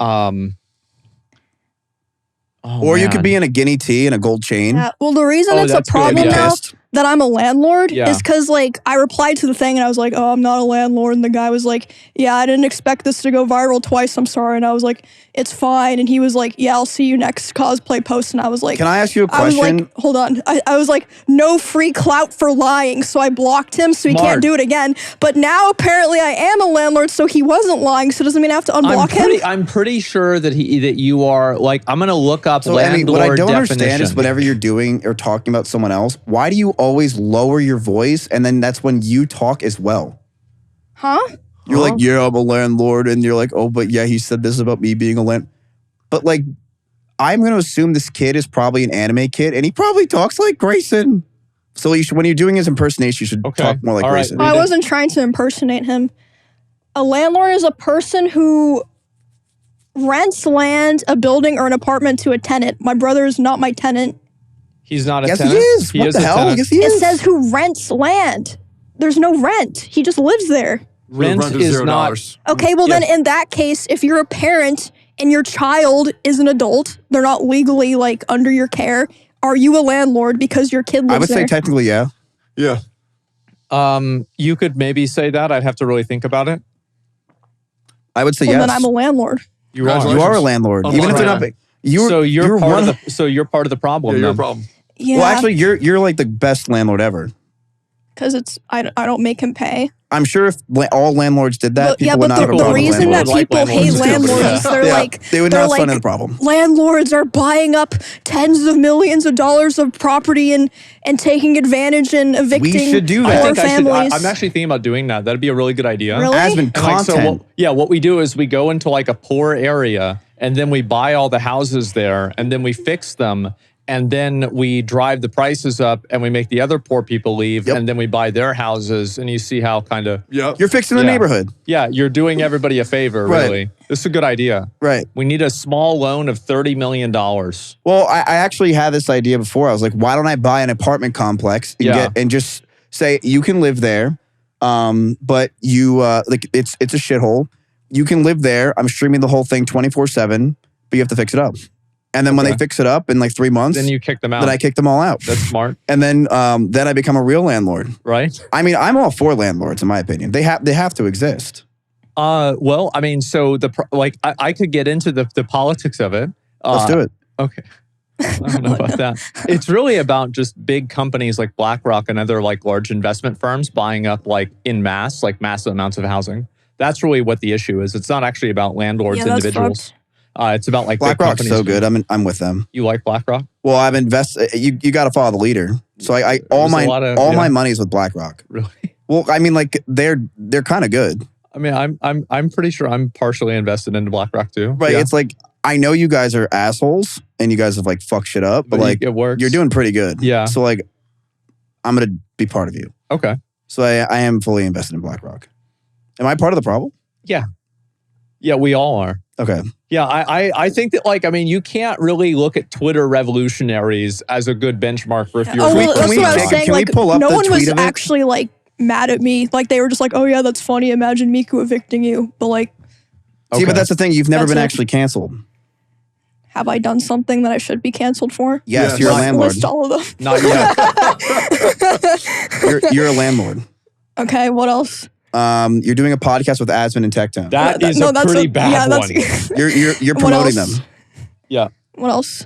Or you could be in a guinea tea and a gold chain. yeah. Well, the reason Oh, it's a that's good, problem yeah. now Pissed. that I'm a landlord Yeah. is because like I replied to the thing and I was like, "Oh, I'm not a landlord," and the guy was like, "Yeah, I didn't expect this to go viral twice. I'm sorry." And I was like, "It's fine." And he was like, "Yeah, I'll see you next cosplay post." And I was like, Can I ask you a I was question? like, hold on. I was like, no free clout for lying. So I blocked him so he Smart. can't do it again. But now apparently I am a landlord, so he wasn't lying. So doesn't mean I have to unblock him. I'm pretty sure that you are like I'm gonna look up So, Emmy, landlord what I don't definition. understand is whenever you're doing or talking about someone else, why do you always lower your voice and then that's when you talk as well? Huh? You're like, yeah, I'm a landlord. And you're like, oh, but yeah, he said this about me being a land. But like, I'm going to assume this kid is probably an anime kid and he probably talks like Grayson. So you should, when you're doing his impersonation, you should Okay. talk more like All right. Grayson. Read I it. wasn't trying to impersonate him. A landlord is a person who rents land, a building, or an apartment to a tenant. My brother is not my tenant. He's not a Yes, tenant. he is. What the a hell? tenant. Yes, he It is. says who rents land. There's no rent. He just lives there. Rent is not. $0. Okay, well then in that case, if you're a parent and your child is an adult, they're not legally like under your care, are you a landlord because your kid lives I would say there? technically, yeah. Yeah. You could maybe say that. I'd have to really think about it. I would say Well, yes. then I'm a landlord. You are. You are a landlord, Oh, even if right. they're not big. So you're part of the problem. Yeah, you're a then. problem. Yeah, Well, actually, you're like the best landlord ever. because I don't make him pay. I'm sure if all landlords did that, But, people yeah, would but not have a the problem with reason that landlords. Like people hate landlords too, landlords is they're Yeah, like they would they're not like, fund the problem. landlords are buying up tens of millions of dollars of property and taking advantage and evicting should do poor that. I think families. I'm actually thinking about doing that. That'd be a really good idea. Really? As been And like, content. what we do is we go into like a poor area and then we buy all the houses there and then we fix them and then we drive the prices up and we make the other poor people leave Yep. and then we buy their houses and you see how kind of, Yeah. You're fixing the Yeah. neighborhood. yeah, you're doing everybody a favor, Right. really. This is a good idea. Right. We need a small loan of $30 million. Well, I actually had this idea before. I was like, why don't I buy an apartment complex and just say you can live there, but you like it's a shithole. You can live there. I'm streaming the whole thing 24/7, but you have to fix it up. And then when they Okay. fix it up in like 3 months, Then you kick them out. then I kick them all out. That's smart, And then I become a real landlord. right? I mean, I'm all for landlords in my opinion. They have to exist. Well, I mean, so I could get into the politics of it. Let's do it. Okay. I don't know about that. It's really about just big companies like BlackRock and other like large investment firms buying up like in mass, like massive amounts of housing. That's really what the issue is. It's not actually about landlords, Yeah, that's individuals. fucked. It's about like big BlackRock's companies. so good. I'm with them. You like BlackRock? Well, I've invested. You got to follow the leader. So all There's a lot of- my money is with BlackRock. Really? Well, I mean, like they're kind of good, I mean, I'm pretty sure I'm partially invested into BlackRock too. right? Yeah. It's like I know you guys are assholes and you guys have like fucked shit up, but like it works. you're doing pretty good. Yeah. So like, I'm gonna be part of you. Okay. So I am fully invested in BlackRock. Am I part of the problem? Yeah, we all are. Okay. Yeah, I think that like, I mean, you can't really look at Twitter revolutionaries as a good benchmark for if you're. Oh, well, can that's we- what I was Jacob, saying. can we Like, pull up no the one was tweet of it? actually like mad at me. Like they were just like, "Oh yeah, that's funny. Imagine Miku evicting you." But like, See, but Okay. that's the thing. You've never That's been it. actually canceled. have I done something that I should be canceled for? Yes, Yes. you're a List- landlord. List all of them. Not yet. You're a landlord. Okay, what else? You're doing a podcast with Asmon and Tectone. That is No, a that's pretty bad yeah, one. that's, You're What promoting else? them. Yeah. What else?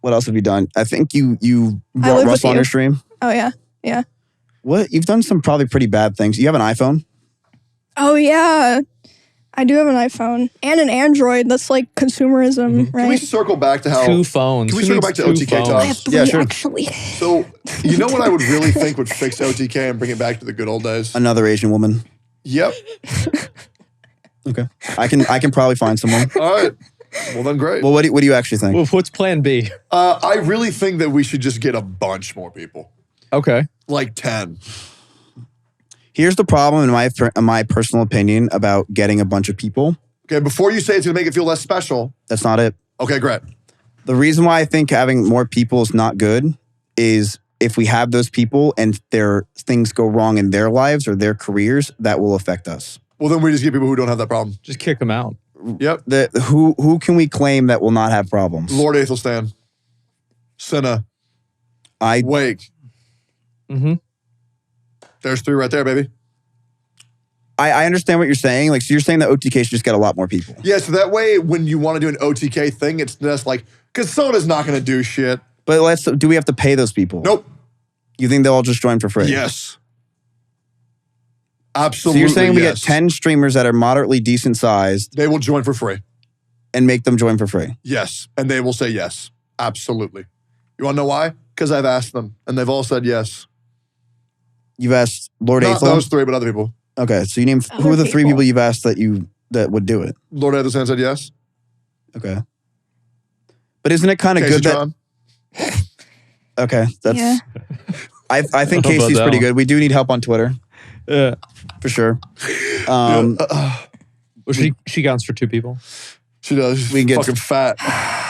What else have you done? I think you I brought live with Russell on you. your stream. Oh yeah. What? You've done some probably pretty bad things. You have an iPhone? Oh yeah. I do have an iPhone and an Android. That's like consumerism, Can we right? circle back to how? Two phones. Can we Who circle back needs to two OTK phones? talk? I have three Yeah, sure. actually. So, you know what I would really think would fix OTK and bring it back to the good old days? Another Asian woman. Yep. Okay. I can probably find someone. All right. Well, then great. Well, what do you actually think? Well, what's plan B? I really think that we should just get a bunch more people. Okay. Like 10. Here's the problem in my personal opinion about getting a bunch of people. Okay, before you say it's going to make it feel less special. That's not it. Okay, great. The reason why I think having more people is not good is if we have those people and things go wrong in their lives or their careers, that will affect us. Well, then we just get people who don't have that problem. Just kick them out. Yep. Who can we claim that will not have problems? Lord Aethelstan. Senna. Wake. Mm-hmm. There's 3 right there, baby. I understand what you're saying. Like, so you're saying that OTK should just get a lot more people. Yeah, so that way when you want to do an OTK thing, it's just like, because Sona's not going to do shit. But do we have to pay those people? Nope. You think they'll all just join for free? Yes. So Absolutely. you're saying we get yes. 10 streamers that are moderately decent sized They will join for free. and make them join for free? Yes. And they will say yes. Absolutely. You want to know why? Because I've asked them and they've all said yes. You've asked Lord Not Aethel? those 3, but other people. Okay, so you name who are the 3 people you've asked that would do it? Lord Aethelstan said yes. Okay. But isn't it kind of Casey good that John. Okay, that's Yeah. I think I don't know about Casey's that pretty one. good. We do need help on Twitter. Yeah. For sure. Well, she counts for 2 people. She does. She's We get- fucking fat.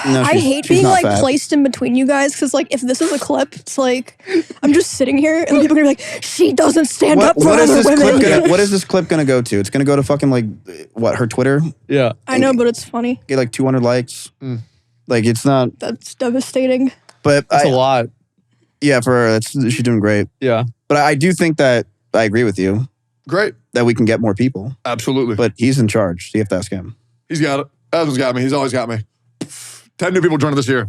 No, I hate she's being not like fat. placed in between you guys because like if this is a clip, it's like I'm just sitting here and people are gonna be like, she doesn't stand up for What is other this women. clip gonna, what is this clip gonna go to? It's gonna go to fucking like what, her Twitter? Yeah. I know, but it's funny. Get like 200 likes. Like it's not. That's devastating. But That's a lot. Yeah, for her, she's doing great. Yeah. But I do think that I agree with you Great. that we can get more people. Absolutely. But he's in charge, so you have to ask him. He's got it. Adam's got me. He's always got me. 10 new people joining this year.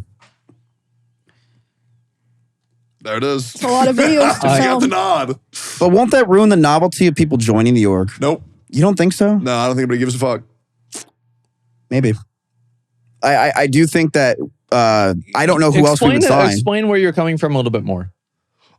There it is. It's a lot of videos to I got the film. nod. But won't that ruin the novelty of people joining the org? Nope. You don't think so? No, I don't think anybody gives a fuck. Maybe. I do think that I don't know who else we would sign. Explain where you're coming from a little bit more.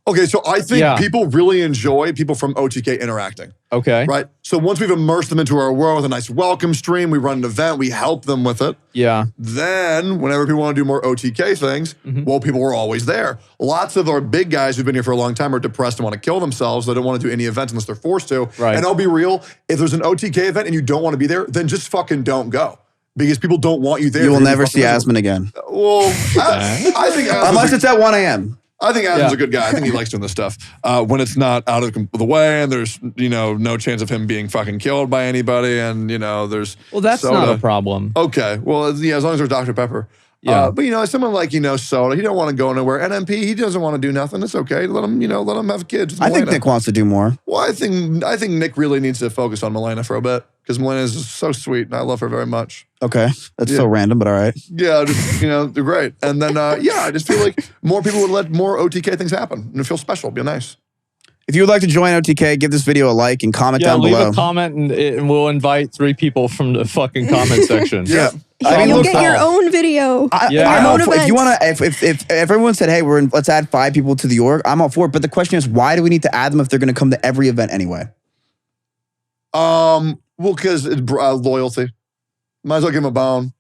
Okay, so I think Yeah. people really enjoy people from OTK interacting, Okay. right? So once we've immersed them into our world with a nice welcome stream, we run an event, we help them with it. Yeah. Then, whenever people want to do more OTK things, well, people were always there. Lots of our big guys who've been here for a long time are depressed and want to kill themselves. They don't want to do any events unless they're forced to. Right. And I'll be real, if there's an OTK event and you don't want to be there, then just fucking don't go. Because people don't want you there. You will They're gonna never be see fucking Asman again. miserable. Well, I think Asman's Unless it's at 1 a.m. I think Adam's Yeah. a good guy. I think he likes doing this stuff when it's not out of the way and there's, no chance of him being fucking killed by anybody and, there's Well, that's soda. not a problem. Okay. Well, yeah, as long as there's Dr. Pepper. Yeah. But, someone like, Soda, he don't want to go nowhere. NMP, he doesn't want to do nothing. It's okay. Let him have kids. with I think Milena. Nick wants to do more. Well, I think Nick really needs to focus on Milena for a bit because Milena is so sweet and I love her very much. Okay. That's so Yeah. random, but all right. Yeah, just, they're great. And then, I just feel like more people would let more OTK things happen and it feels special. It'd be nice. If you would like to join OTK, give this video a like and comment down leave below. a comment and we'll invite 3 people from the fucking comment section. Yeah. I mean, You'll look, get your own video. Yeah. I'm all Your own for, if you want events. to, if everyone said, hey, let's add 5 people to the org, I'm all for it. But the question is, why do we need to add them if they're going to come to every event anyway? Well, because it's loyalty. Might as well give them a bone.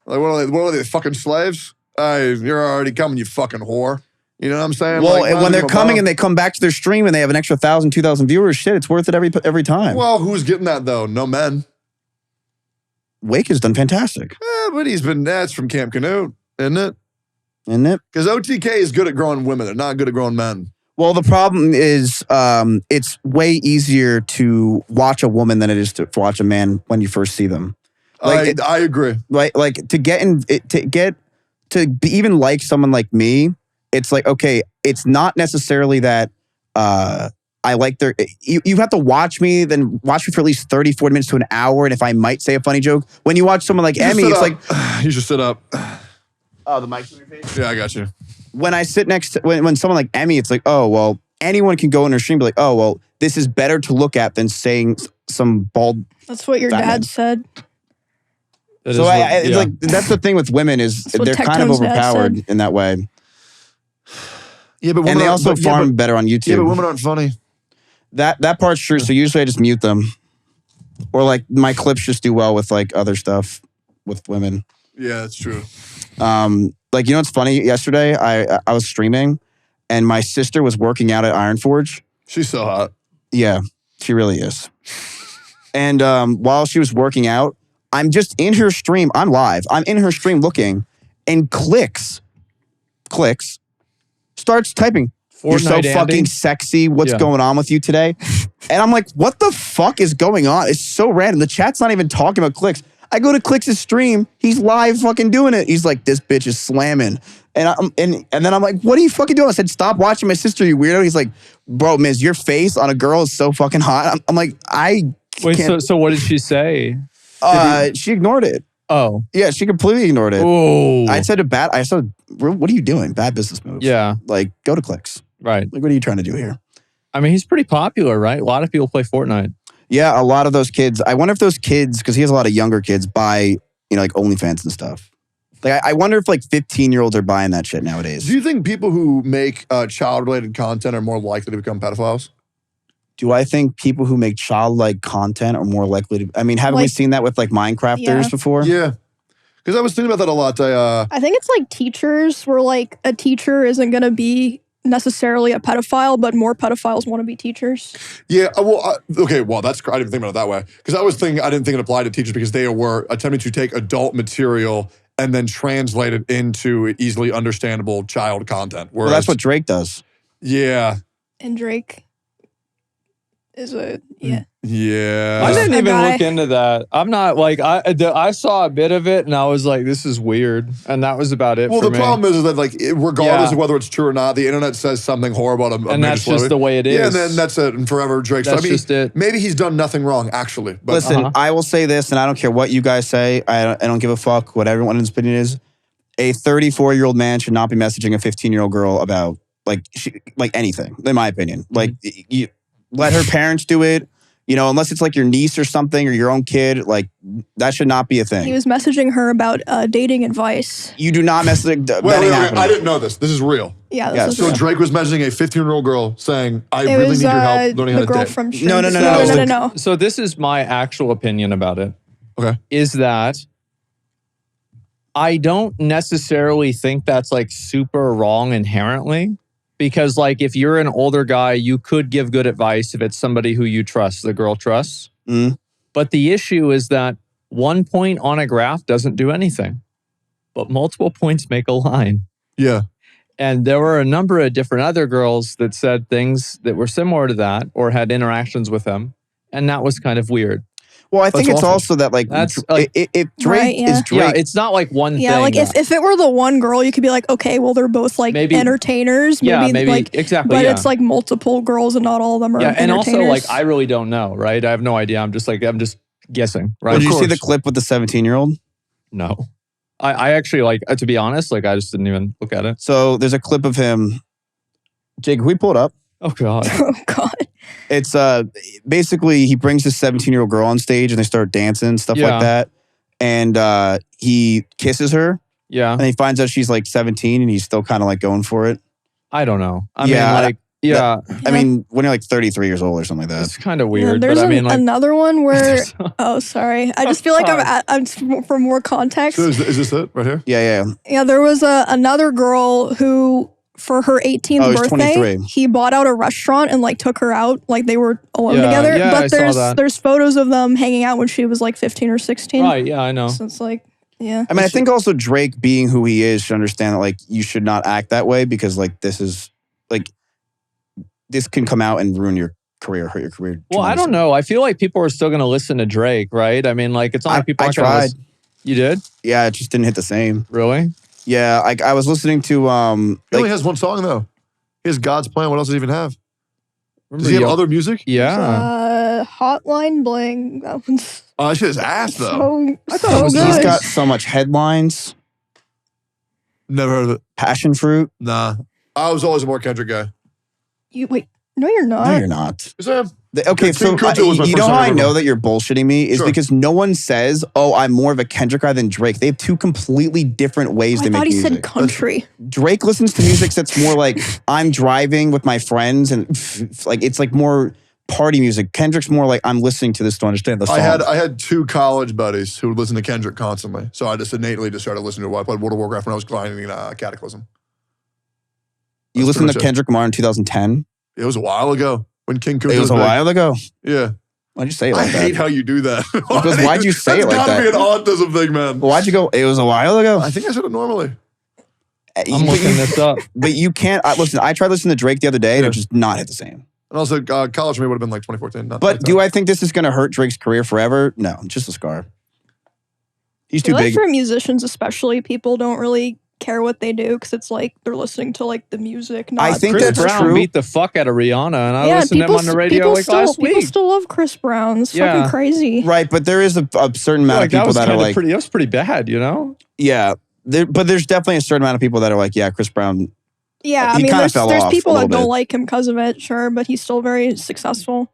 Like, what are they, fucking slaves? Hey, you're already coming, you fucking whore. You know what I'm saying? Well, Like, might as when well they're give 'em a coming bone. and they come back to their stream and they have an extra 1,000, 2,000 viewers, shit, it's worth it every time. Well, who's getting that, though? No men. Wake has done fantastic, But that's from Camp Canute, isn't it? isn't it? Because OTK is good at growing women. They're not good at growing men. Well, the problem is it's way easier to watch a woman than it is to watch a man when you first see them. Like, I agree. like to even like someone like me, it's like, okay, it's not necessarily that I like their, you have to watch me, then watch me for at least 30, 40 minutes to an hour. And if I might say a funny joke, when you watch someone like Emmy, it's like, You should sit up. oh, the mic's in your face. Yeah, I got you. When I sit next to, when someone like Emmy, it's like, oh, well, anyone can go in her stream and be like, oh, well, this is better to look at than saying some bald. That's what your Fat man. dad said. So it's like, that's the thing with women is That's what they're kind of Tectone's dad overpowered said. in that way. Yeah, but And they also farm better on YouTube. Yeah, but women aren't funny. That part's true. So usually I just mute them. Or like my clips just do well with like other stuff with women. Yeah, that's true. Like, what's funny? Yesterday I was streaming and my sister was working out at Iron Forge. She's so hot. Yeah, she really is. And while she was working out, I'm just in her stream. I'm live. I'm in her stream looking and Clix starts typing. You're so Fortnite fucking Andy? sexy. What's Yeah. going on with you today? And I'm like, what the fuck is going on? It's so random. The chat's not even talking about Clix. I go to Clix's stream. He's live fucking doing it. He's like, this bitch is slamming. And then I'm like, what are you fucking doing? I said, stop watching my sister, you weirdo. He's like, bro, Miz, your face on a girl is so fucking hot. I'm like, Wait, can't. so what did she say? She ignored it. Oh. Yeah, she completely ignored it. Oh. I said, what are you doing? Bad business move. Yeah. Like, go to Clix. Right. Like, what are you trying to do here? I mean, he's pretty popular, right? A lot of people play Fortnite. Yeah, a lot of those kids. I wonder if those kids, because he has a lot of younger kids, buy, like OnlyFans and stuff. Like, I wonder if like 15-year-olds are buying that shit nowadays. Do you think people who make child-related content are more likely to become pedophiles? Do I think people who make childlike content are more likely to? I mean, haven't we Like- seen that with like Minecrafters Yeah. before? Yeah. Because I was thinking about that a lot. I think it's like teachers where like a teacher isn't going to be necessarily a pedophile, but more pedophiles want to be teachers. Yeah, okay, well, that's, I didn't think about it that way. Because I didn't think it applied to teachers because they were attempting to take adult material and then translate it into easily understandable child content. Whereas, Well, that's what Drake does. Yeah. And Drake is a yeah. Yeah. I didn't A even guy. look into that. I'm not like I saw a bit of it and I was like, this is weird, and that was about it. Well, for the me. problem is that, like, regardless Yeah. of whether it's true or not, the internet says something horrible about a And major that's just celebrity. the way it Yeah, is. and then that's it. And forever Drake's. That's I mean, just it. maybe he's done nothing wrong, actually. But Listen, I will say this, and I don't care what you guys say. I don't give a fuck what everyone's opinion is. A 34-year-old man should not be messaging a 15-year-old girl about like anything, in my opinion. Like, you let her parents do it. You know, unless it's like your niece or something or your own kid, like that should not be a He thing. was messaging her about dating advice. You do not message. wait, I didn't know this. This is real. Yeah, Yeah, this is So real. Drake was messaging a 15-year-old girl saying, I It really was need your help learning how the to girl date. from No, no, no, no, no. no, no. So this is my actual opinion about it. Okay. Is that I don't necessarily think that's like super wrong inherently, because like if you're an older guy, you could give good advice if it's somebody who you trust, the girl trusts. Mm. But the issue is that one point on a graph doesn't do anything, but multiple points make a line. Yeah. And there were a number of different other girls that said things that were similar to that or had interactions with him. And that was kind of weird. Well, I think That's it's awful. also that like That's, like- if Drake Right, yeah. is Drake, Yeah, it's not like one Yeah, thing. like if it were the one girl, you could be like, okay, well, they're both like Maybe- entertainers. yeah, maybe like, exactly. but yeah. it's like multiple girls and not all of them are Yeah, and entertainers. also like I really don't know, right? I have no idea. I'm just guessing, right? did you Of see the course. clip with the 17-year-old? No. I actually like to be honest, like I just didn't even look at it. So there's a clip of him. Jake, can we pull it up? Oh god. Oh God. It's basically he brings this 17-year-old girl on stage and they start dancing, stuff Yeah. like that. And he kisses her Yeah. and he finds out she's like 17 and he's still kind of like going for it. I don't know. I Yeah, mean like yeah, I mean, when you're like 33 years old or something like that. it's kind of Yeah, weird, there's but I mean like another one where. there's- Oh, sorry. I just feel like I'm for more context. So is this it right here? Yeah. Yeah, there was another girl who, for her 18th Oh, he's birthday, 23. he bought out a restaurant and like took her out, like they were alone Yeah, together. yeah, I But saw that. there's photos of them hanging out when she was like 15 or 16. right, yeah, I know. So it's like, yeah. I mean, I think also Drake being who he is should understand that like you should not act that way because like this is like this can come out and ruin your career, hurt your career. Well, I don't tremendously. know. I feel like people are still going to listen to Drake, right? I mean, like it's not like people I aren't going to tried. listen. You did? Yeah, it just didn't hit the same. Really? Yeah, like I was listening to He only like has one song, though. He has God's Plan. What else does he even have? Remember Does he have Yo- other music? Yeah. Hotline Bling. That one's Oh, that shit is ass, though. so, I thought so it was good. he's nice. got so much headlines. Never heard of it. Passion fruit. Nah. I was always a more Kendrick guy. Wait, no, you're not. No, you're not. Yes, I am. Okay, King so Kunta was my you first know song how I I ever know heard. that you're bullshitting me is Sure. because no one says, "Oh, I'm more of a Kendrick guy than Drake." They have two completely different ways I to thought make he music. said country. Drake listens to music that's more like I'm driving with my friends and like it's like more party music. Kendrick's more like I'm listening to this to understand the song. I had two college buddies who would listen to Kendrick constantly. So I just innately just started listening to it. I played World of Warcraft when I was grinding Cataclysm. You That's listened to pretty much it. Kendrick Lamar in 2010. It was a while ago when King Kunta It was a big. while ago. Yeah. Why'd you say it I like that? hate how you do that. Because why'd you say it like That's that? gotta be an autism thing, man. Well, why'd you go? It was a while ago. I think I said it normally. I'm looking this up. But you can't. Listen, I tried listening to Drake the other day and Yeah. it just not hit the same. And also, college for me would have been like 2014. Not But do I think this is going to hurt Drake's career forever? No, just a scar. He's I too feel like big. for musicians, especially, people don't really care what they do because it's like they're listening to like the music. Not I think Chris that's Brown true. beat the fuck out of Rihanna, and I yeah, listened to him on the radio people like still, last people week. still love Chris Brown. It's Yeah. fucking crazy. Right, but there is a certain amount Like of that people was that are kind of like, pretty. That was pretty bad, you know. yeah. But there's definitely a certain amount of people that are like, yeah, Chris Brown. Yeah, I He mean, kinda there's fell off people a that little don't bit. like him because of it, sure, but he's still very successful.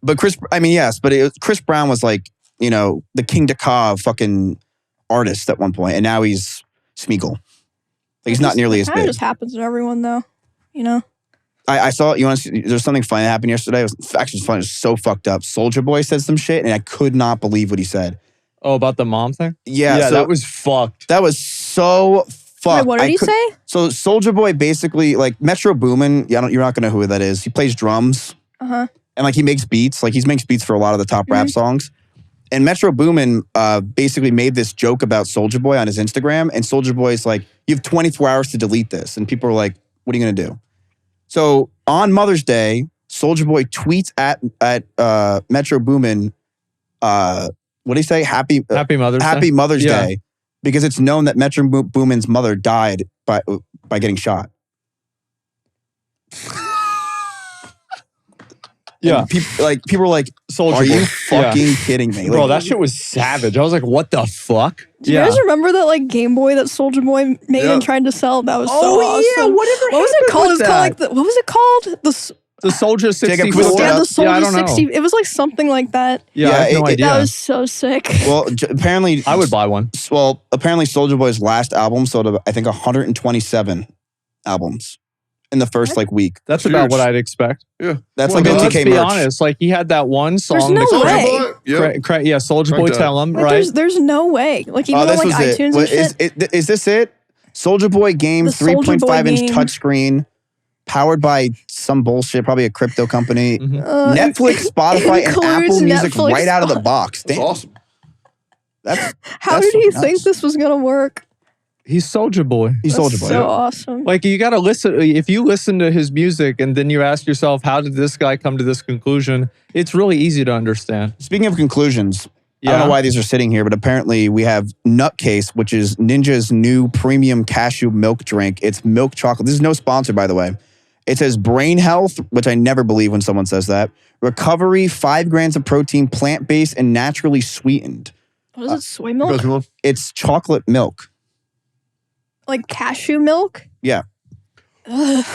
But yes, but Chris Brown was like, you know, the King Dakar fucking artist at one point, and now he's Smeagol. Like he's not nearly as Kind of big. just happens to everyone, though. You know. I saw, you want to see, there's something funny that happened yesterday. It was actually funny. It was so fucked up. Soulja Boy said some shit, and I could not believe what he said. Oh, about the mom thing? Yeah, so that was fucked. that was so fucked. Wait, what did he say? So Soulja Boy basically, like Metro Boomin, you're not gonna know who that is. He plays drums Uh huh. and like he makes beats. Like he makes beats for a lot of the top rap songs. And Metro Boomin basically made this joke about Soulja Boy on his Instagram, and Soulja Boy's like, you have 24 hours to delete this. And people are like, what are you going to do? So on Mother's Day, Soulja Boy tweets at Metro Boomin, what do you say? Happy Mother's Day. Because it's known that Metro Boomin's mother died by getting shot. Yeah. People were like, Soulja are Boy. you fucking kidding me? Bro, Like, that shit was savage. I was like, what the fuck? Do you guys remember that like Game Boy that Soulja Boy made and tried to sell? That was so awesome. What was it called? It was called like what was it called? The Soulja 64. Jacob, Yeah, the Soulja I don't know. 60. It was like something like that. Yeah, I have no idea. That was so sick. well, apparently, I would buy one. Well, apparently, Soulja Boy's last album sold, I think, 127 albums in the first like week. That's Huge. about what I'd expect. Yeah. That's Well, like let's OTK be merch. honest. Like he had that one song. There's no that- way. Yeah. Soulja Boy Cranked Tell Him, Like, right? there's no way. Like even on this like was iTunes it. and shit. Is this it? Soulja Boy game, The Soulja Boy 3.5-inch game. touchscreen, powered by some bullshit, probably a crypto company. Netflix, it Spotify, and Apple includes Music Netflix, right out of the box. That's Damn, awesome. How that's did he nuts. think this was gonna work? He's Soulja Boy. He's That's Soulja Boy. so awesome. Like you got to listen. If you listen to his music and then you ask yourself, how did this guy come to this conclusion? It's really easy to understand. Speaking of conclusions, I Yeah. don't know why these are sitting here, but apparently we have Nutcase, which is Ninja's new premium cashew milk drink. It's milk chocolate. This is no sponsor, by the way. It says brain health, which I never believe when someone says that. Recovery, 5 grams of protein, plant-based, and naturally sweetened. What is it? Soy milk? Best one? It's chocolate milk. Like cashew milk? Yeah. Ugh.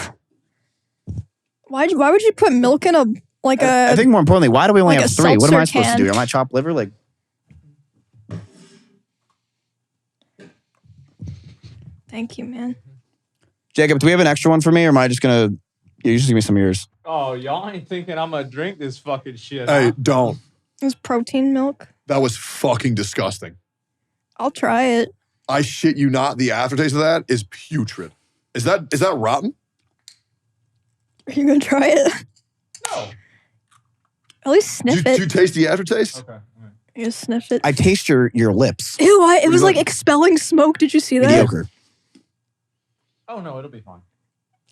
Why would you put milk in a like a? I think more importantly, why do we only like have a 3? What am I seltzer supposed to do? can. Am I chopped liver? Like, Thank you, man. Jacob, do we have an extra one for me, or am I just gonna? You just give me some of yours. Oh, y'all ain't thinking I'm gonna drink this fucking shit. Hey, don't. It was protein milk. That was fucking disgusting. I'll try it. I shit you not. The aftertaste of that is putrid. Is that rotten? Are you gonna try it? No. At least sniff Did you it. taste the aftertaste? Okay. You just sniff it. I taste your lips. Ew! It was you like like? expelling smoke. Did you see that? Mediocre. Oh no, it'll be fine.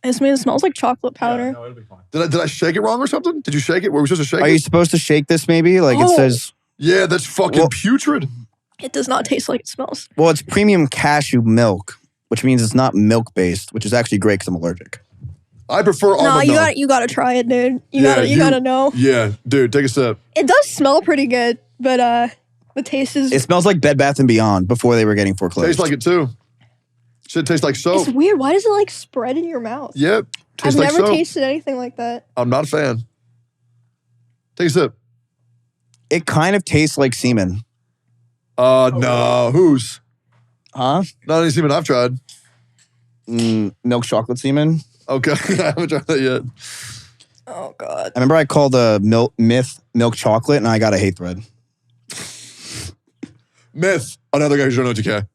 It smells like chocolate powder. Yeah, no, it'll be fine. Did I shake it wrong or something? Did you shake it? Were we supposed to shake Are it? you supposed to shake this? Maybe like it Oh. says. Yeah, that's fucking Well- putrid. It does not taste like it smells. Well, it's premium cashew milk, which means it's not milk based, which is actually great because I'm allergic. I prefer No, almond milk. you gotta try it, dude. You Yeah, gotta know. Yeah, dude, take a sip. It does smell pretty good, but the taste is It smells like Bed Bath & Beyond before they were getting foreclosed. Tastes like it too. Shit tastes like soap. it's weird. Why does it like spread in your mouth? Yep, I've tastes like never soap. tasted anything like that. I'm not a fan. Take a sip. It kind of tastes like semen. No. Whose? Huh? Not any semen I've tried. Milk chocolate semen. Okay, I haven't tried that yet. Oh god. I remember I called milk chocolate and I got a hate thread. Myth. Another guy who's on OTK.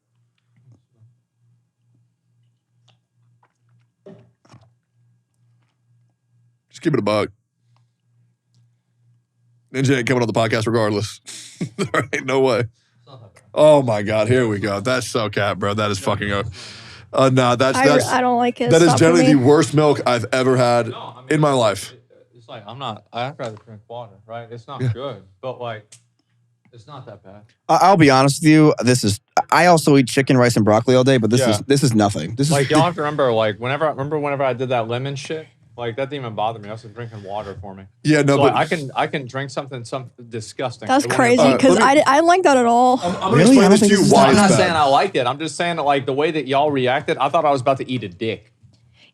Just keep it a buck. Ninja ain't coming on the podcast regardless. There ain't no way. Oh my God, here we go. That's so cat, bro. That is fucking. No, that's I don't like it. that It's is not for generally me. the worst milk I've ever had in my life. It's like I'd rather drink water, right? It's not good, but like, it's not that bad. I'll be honest with you. I also eat chicken, rice, and broccoli all day, but this Yeah. is nothing. This Like is y'all have to remember, like whenever I did that lemon shit, like that didn't even bother me. I was just drinking water for me. Yeah, no, So but I can drink something disgusting. That's It won't crazy even- because let me- I didn't like that at all. I'm gonna Really? I explain don't this to think you this is why that I'm it's not bad. saying I liked it. I'm just saying that like the way that y'all reacted, I thought I was about to eat a dick.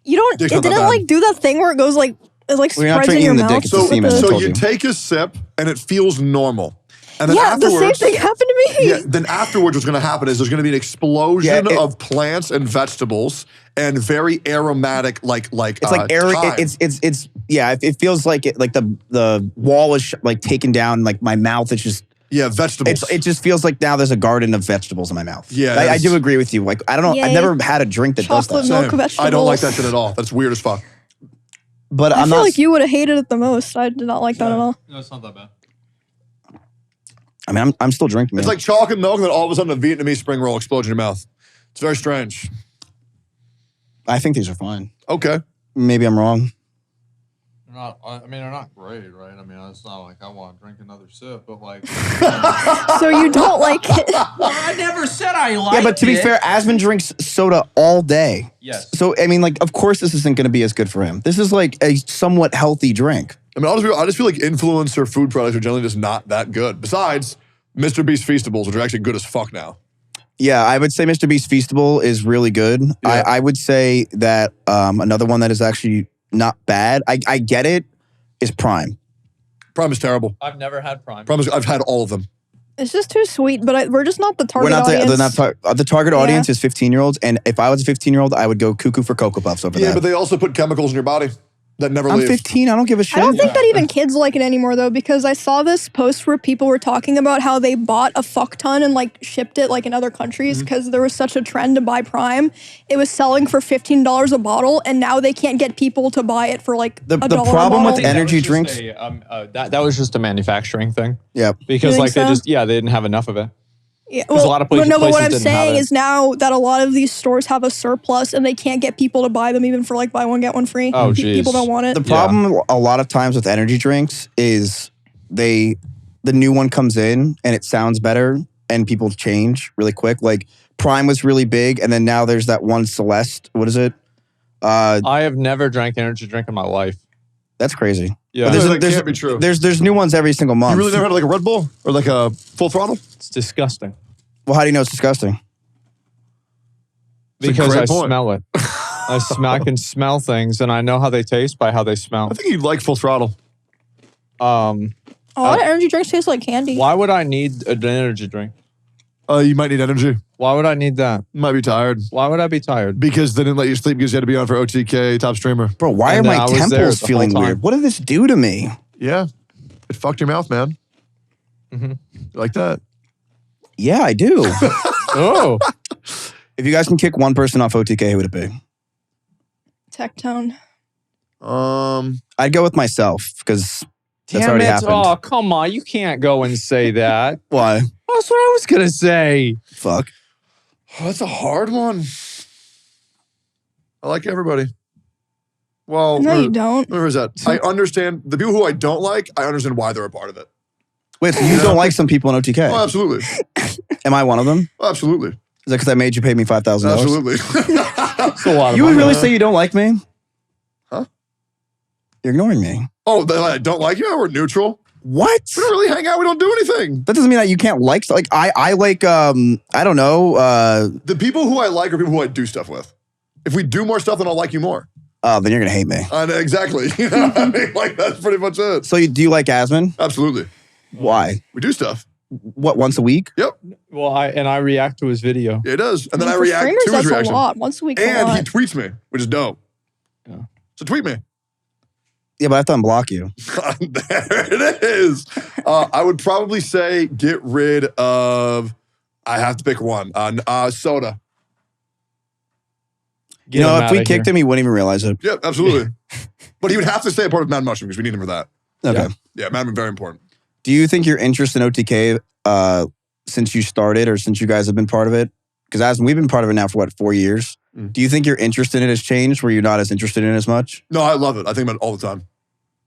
You don't. Dick's It not that didn't bad. like do that thing where it goes like it like Well, you're not spreads in drinking your the mouth. dick, it's the with semen. I So told you you. take a sip and it feels normal. And then Yeah, the same afterwards, thing happened to me. yeah, then afterwards what's going to happen is there's going to be an explosion Yeah, of plants and vegetables and very aromatic like it's like air. thyme. It's yeah. It feels like it. Like the wall is like taken down. Like my mouth is just. yeah, vegetables. It just feels like now there's a garden of vegetables in my mouth. Yeah, I that's- do agree with you. Like I don't know. Yeah, I've never had a drink that chocolate does that. milk Same. vegetables. I don't like that shit at all. That's weird as fuck. But I I'm feel not. like you would have hated it the most. I did not like that at all. No, it's not that bad. I mean, I'm still drinking. It's Man. like chalk and milk, and then all of a sudden a Vietnamese spring roll explodes in your mouth. It's very strange. I think these are fine. Okay. Maybe I'm wrong. They're not, I mean, they're not great, right? I mean, it's not like I want to drink another sip, but like. So you don't like it? I never said I liked it. Yeah, but to be fair, Asmund drinks soda all day. Yes. So, I mean, like, of course this isn't going to be as good for him. This is like a somewhat healthy drink. I mean, I just feel like influencer food products are generally just not that good. Besides, Mr. Beast Feastables, which are actually good as fuck now. Yeah, I would say Mr. Beast Feastable is really good. Yeah. I would say that another one that is actually not bad, I get it, is Prime. Prime is terrible. I've never had Prime. Prime is, I've had all of them. It's just too sweet, but we're just not the target We're not audience. the target Yeah. audience is 15-year-olds, and if I was a 15-year-old, I would go cuckoo for Cocoa Puffs over Yeah, that. but they also put chemicals in your body that never I'm leave. 15, I don't give a shit. I don't think that even kids like it anymore though, because I saw this post where people were talking about how they bought a fuck ton and like shipped it like in other countries because there was such a trend to buy Prime. It was selling for $15 a bottle, and now they can't get people to buy it for like The $1 a problem with bottle. energy drinks. That was just a manufacturing thing. Yeah. Because You like think so? they didn't have enough of it. Yeah, a lot of places- no, but what I'm places didn't have saying it. is now that a lot of these stores have a surplus and they can't get people to buy them even for like buy one get one free. Oh, geez. People don't want it. The problem a lot of times with energy drinks is the new one comes in and it sounds better and people change really quick. Like Prime was really big, and then now there's that one Celeste. What is it? I have never drank energy drink in my life. That's crazy. Yeah. But That can't be true. There's new ones every single month. You really never had like a Red Bull or like a Full Throttle? It's disgusting. Well, how do you know it's disgusting? It's a Because great I point. smell it. I can smell things, and I know how they taste by how they smell. I think you'd like Full Throttle. A lot of energy drinks taste like candy. Why would I need an energy drink? You might need energy. Why would I need that? You might be tired. Why would I be tired? Because they didn't let you sleep because you had to be on for OTK Top Streamer. Bro, why And are I my was there temples the feeling whole time. weird? What did this do to me? Yeah. It fucked your mouth, man. Mhm. You like that? Yeah, I do. Oh, If you guys can kick one person off OTK, who would it be? Tectone. I'd go with myself because that's damn already it! happened. Oh, come on! You can't go and say that. Why? That's what I was gonna say. Fuck. Oh, that's a hard one. I like everybody. Well, No, you don't. where is that? I understand the people who I don't like. I understand why they're a part of it. Wait, so you don't like some people in OTK? Oh, absolutely. Am I one of them? Oh, absolutely. Is that because I made you pay me $5,000? Absolutely. It's a lot of You would money. really say you don't like me? Huh? You're ignoring me. Oh, I don't like you? We're neutral. What? We don't really hang out. We don't do anything. That doesn't mean that you can't like. Like I like. I don't know. The people who I like are people who I do stuff with. If we do more stuff, then I'll like you more. Then you're gonna hate me. Exactly. You know what I mean? Like, that's pretty much it. So do you like Asmund? Absolutely. Why? We do stuff. What, once a week? Yep. Well, I react to his video. Yeah, it does. And then I For react streamers, to his that's reaction. a lot. Once a week's a And he lot. tweets me, which is dope. Yeah. So tweet me. Yeah, but I have to unblock you. There it is. I would probably say get rid of, I have to pick one, soda. Get You know, him if we outta kicked here. him, he wouldn't even realize it. Yeah, absolutely. But he would have to stay a part of Mad Mushroom because we need him for that. Okay. Yeah, Mad Mushroom, very important. Do you think your interest in OTK, since you started or since you guys have been part of it? Because Asmund, we've been part of it now for 4 years. Mm. Do you think your interest in it has changed where you're not as interested in it as much? No, I love it. I think about it all the time.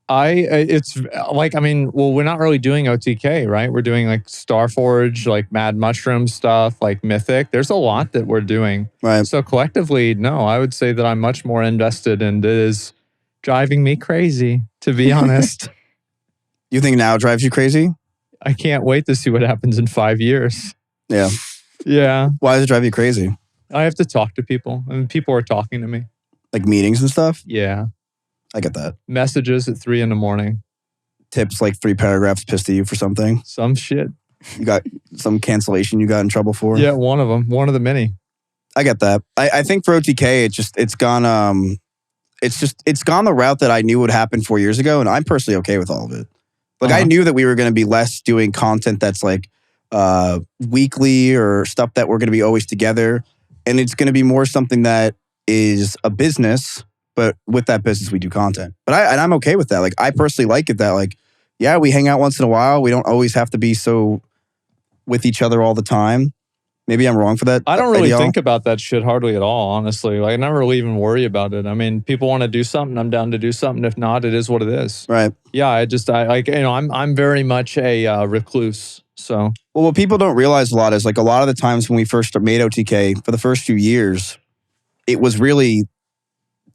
It's like, I mean, well, we're not really doing OTK, right? We're doing like Starforge, like Mad Mushroom stuff, like Mythic. There's a lot that we're doing. Right. So collectively, no, I would say that I'm much more invested, and it is driving me crazy, to be honest. You think now it drives you crazy? I can't wait to see what happens in 5 years. Yeah. Yeah. Why does it drive you crazy? I have to talk to people, and people are talking to me. Like meetings and stuff? Yeah. I get that. Messages at 3 a.m. Tips like 3 paragraphs pissed at you for something. Some shit. You got some cancellation you got in trouble for. Yeah, one of them. One of the many. I get that. I think for OTK, it's gone the route that I knew would happen 4 years ago, and I'm personally okay with all of it. Like I knew that we were going to be less doing content that's like weekly or stuff that we're going to be always together, and it's going to be more something that is a business. But with that business, we do content. But I'm okay with that. Like I personally like it that like, yeah, we hang out once in a while. We don't always have to be so with each other all the time. Maybe I'm wrong for that. I don't really ideal. think about that shit hardly at all, honestly. Like, I never really even worry about it. I mean, people want to do something, I'm down to do something. If not, it is what it is. Right. Yeah, I'm very much a recluse. So, Well, what people don't realize a lot is like a lot of the times when we first made OTK for the first few years, it was really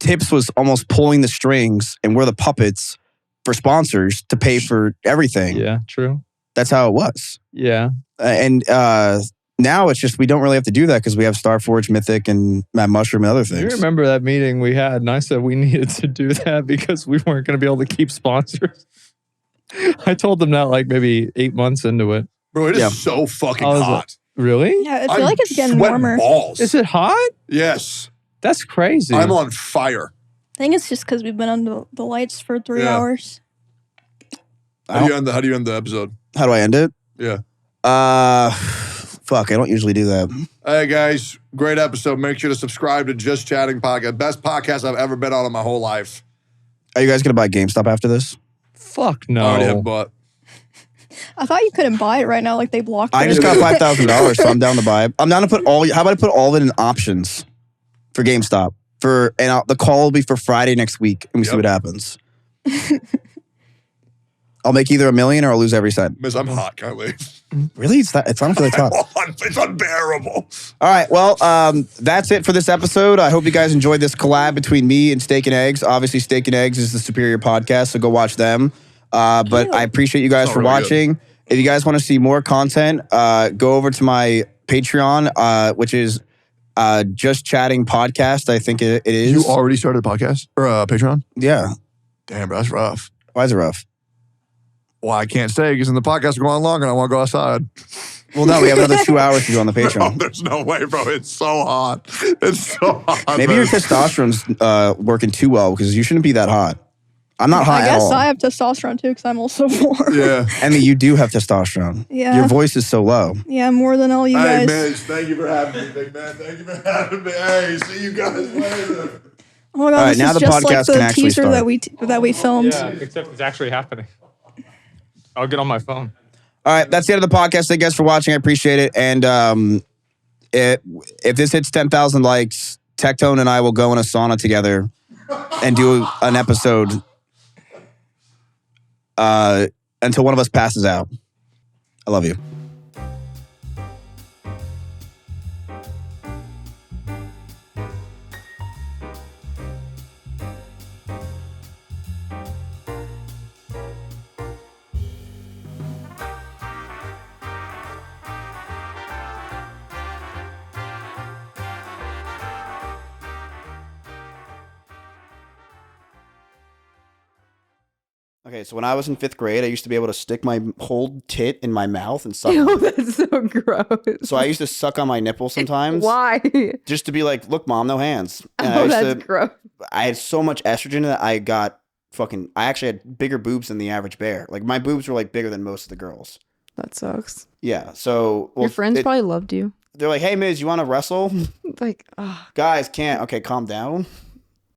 Tips was almost pulling the strings and we're the puppets for sponsors to pay for everything. yeah, true. That's how it was. Yeah. And now it's just we don't really have to do that because we have Starforge, Mythic, and Mad Mushroom and other things. You remember that meeting we had, and I said we needed to do that because we weren't going to be able to keep sponsors. I told them that like maybe 8 months into it. Bro, it is so fucking hot. Really? Yeah, I feel like it's getting sweating warmer. balls. Is it hot? Yes. That's crazy. I'm on fire. I think it's just because we've been under the lights for 3 Yeah. hours. How do you end the episode? How do I end it? Yeah. Fuck, I don't usually do that. Hey guys, great episode. Make sure to subscribe to Just Chatting Podcast. Best podcast I've ever been on in my whole life. Are you guys gonna buy GameStop after this? Fuck no. I already have bought. I thought you couldn't buy it right now. Like they blocked I it. just got $5,000, so I'm down to buy it. I'm down to put all. How about I put all of it in options for GameStop? The call will be for Friday next week, and we see what happens. I'll make either $1 million or I'll lose every cent. Miss, I'm hot. Can't leave. Really? It's not. It's honestly hot. It's unbearable. All right. Well, that's it for this episode. I hope you guys enjoyed this collab between me and Steak and Eggs. Obviously, Steak and Eggs is the superior podcast, so go watch them. But I appreciate you guys for really watching. If you guys want to see more content, go over to my Patreon, which is Just Chatting Podcast. I think it is. You already started a podcast or a Patreon? Yeah. Damn, bro, that's rough. Why is it rough? Well, I can't stay because in the podcast will go on longer and I want to go outside. Well, no, we have another 2 hours to do on the Patreon. No, there's no way, bro. It's so hot. It's so hot. Maybe man. your testosterone's working too well because you shouldn't be that hot. I'm not hot I at guess all. I have testosterone too because I'm also warm. Yeah. I mean, you do have testosterone. Yeah. Your voice is so low. Yeah, more than all you Hey, guys. Mitch, thank you for having me, big man. Thank you for having me. Hey, see you guys later. Oh my god, All right, this now is the just like podcast can the actually teaser start. that we filmed. Yeah, except it's actually happening. I'll get on my phone. All right, that's the end of the podcast. Thank you guys for watching. I appreciate it. And if this hits 10,000 likes, Tectone and I will go in a sauna together and do an episode until one of us passes out. I love you. Okay, so when I was in 5th grade, I used to be able to stick my whole tit in my mouth and suck. Ew, that's so gross. So I used to suck on my nipple sometimes. Why? Just to be like, look, mom, no hands. And Oh, that's gross. I had so much estrogen that I got I actually had bigger boobs than the average bear. Like my boobs were like bigger than most of the girls. That sucks. Yeah. So Your friends probably loved you. they're like, hey, Miz, you want to wrestle? Like, oh. Guys can't. Okay, calm down.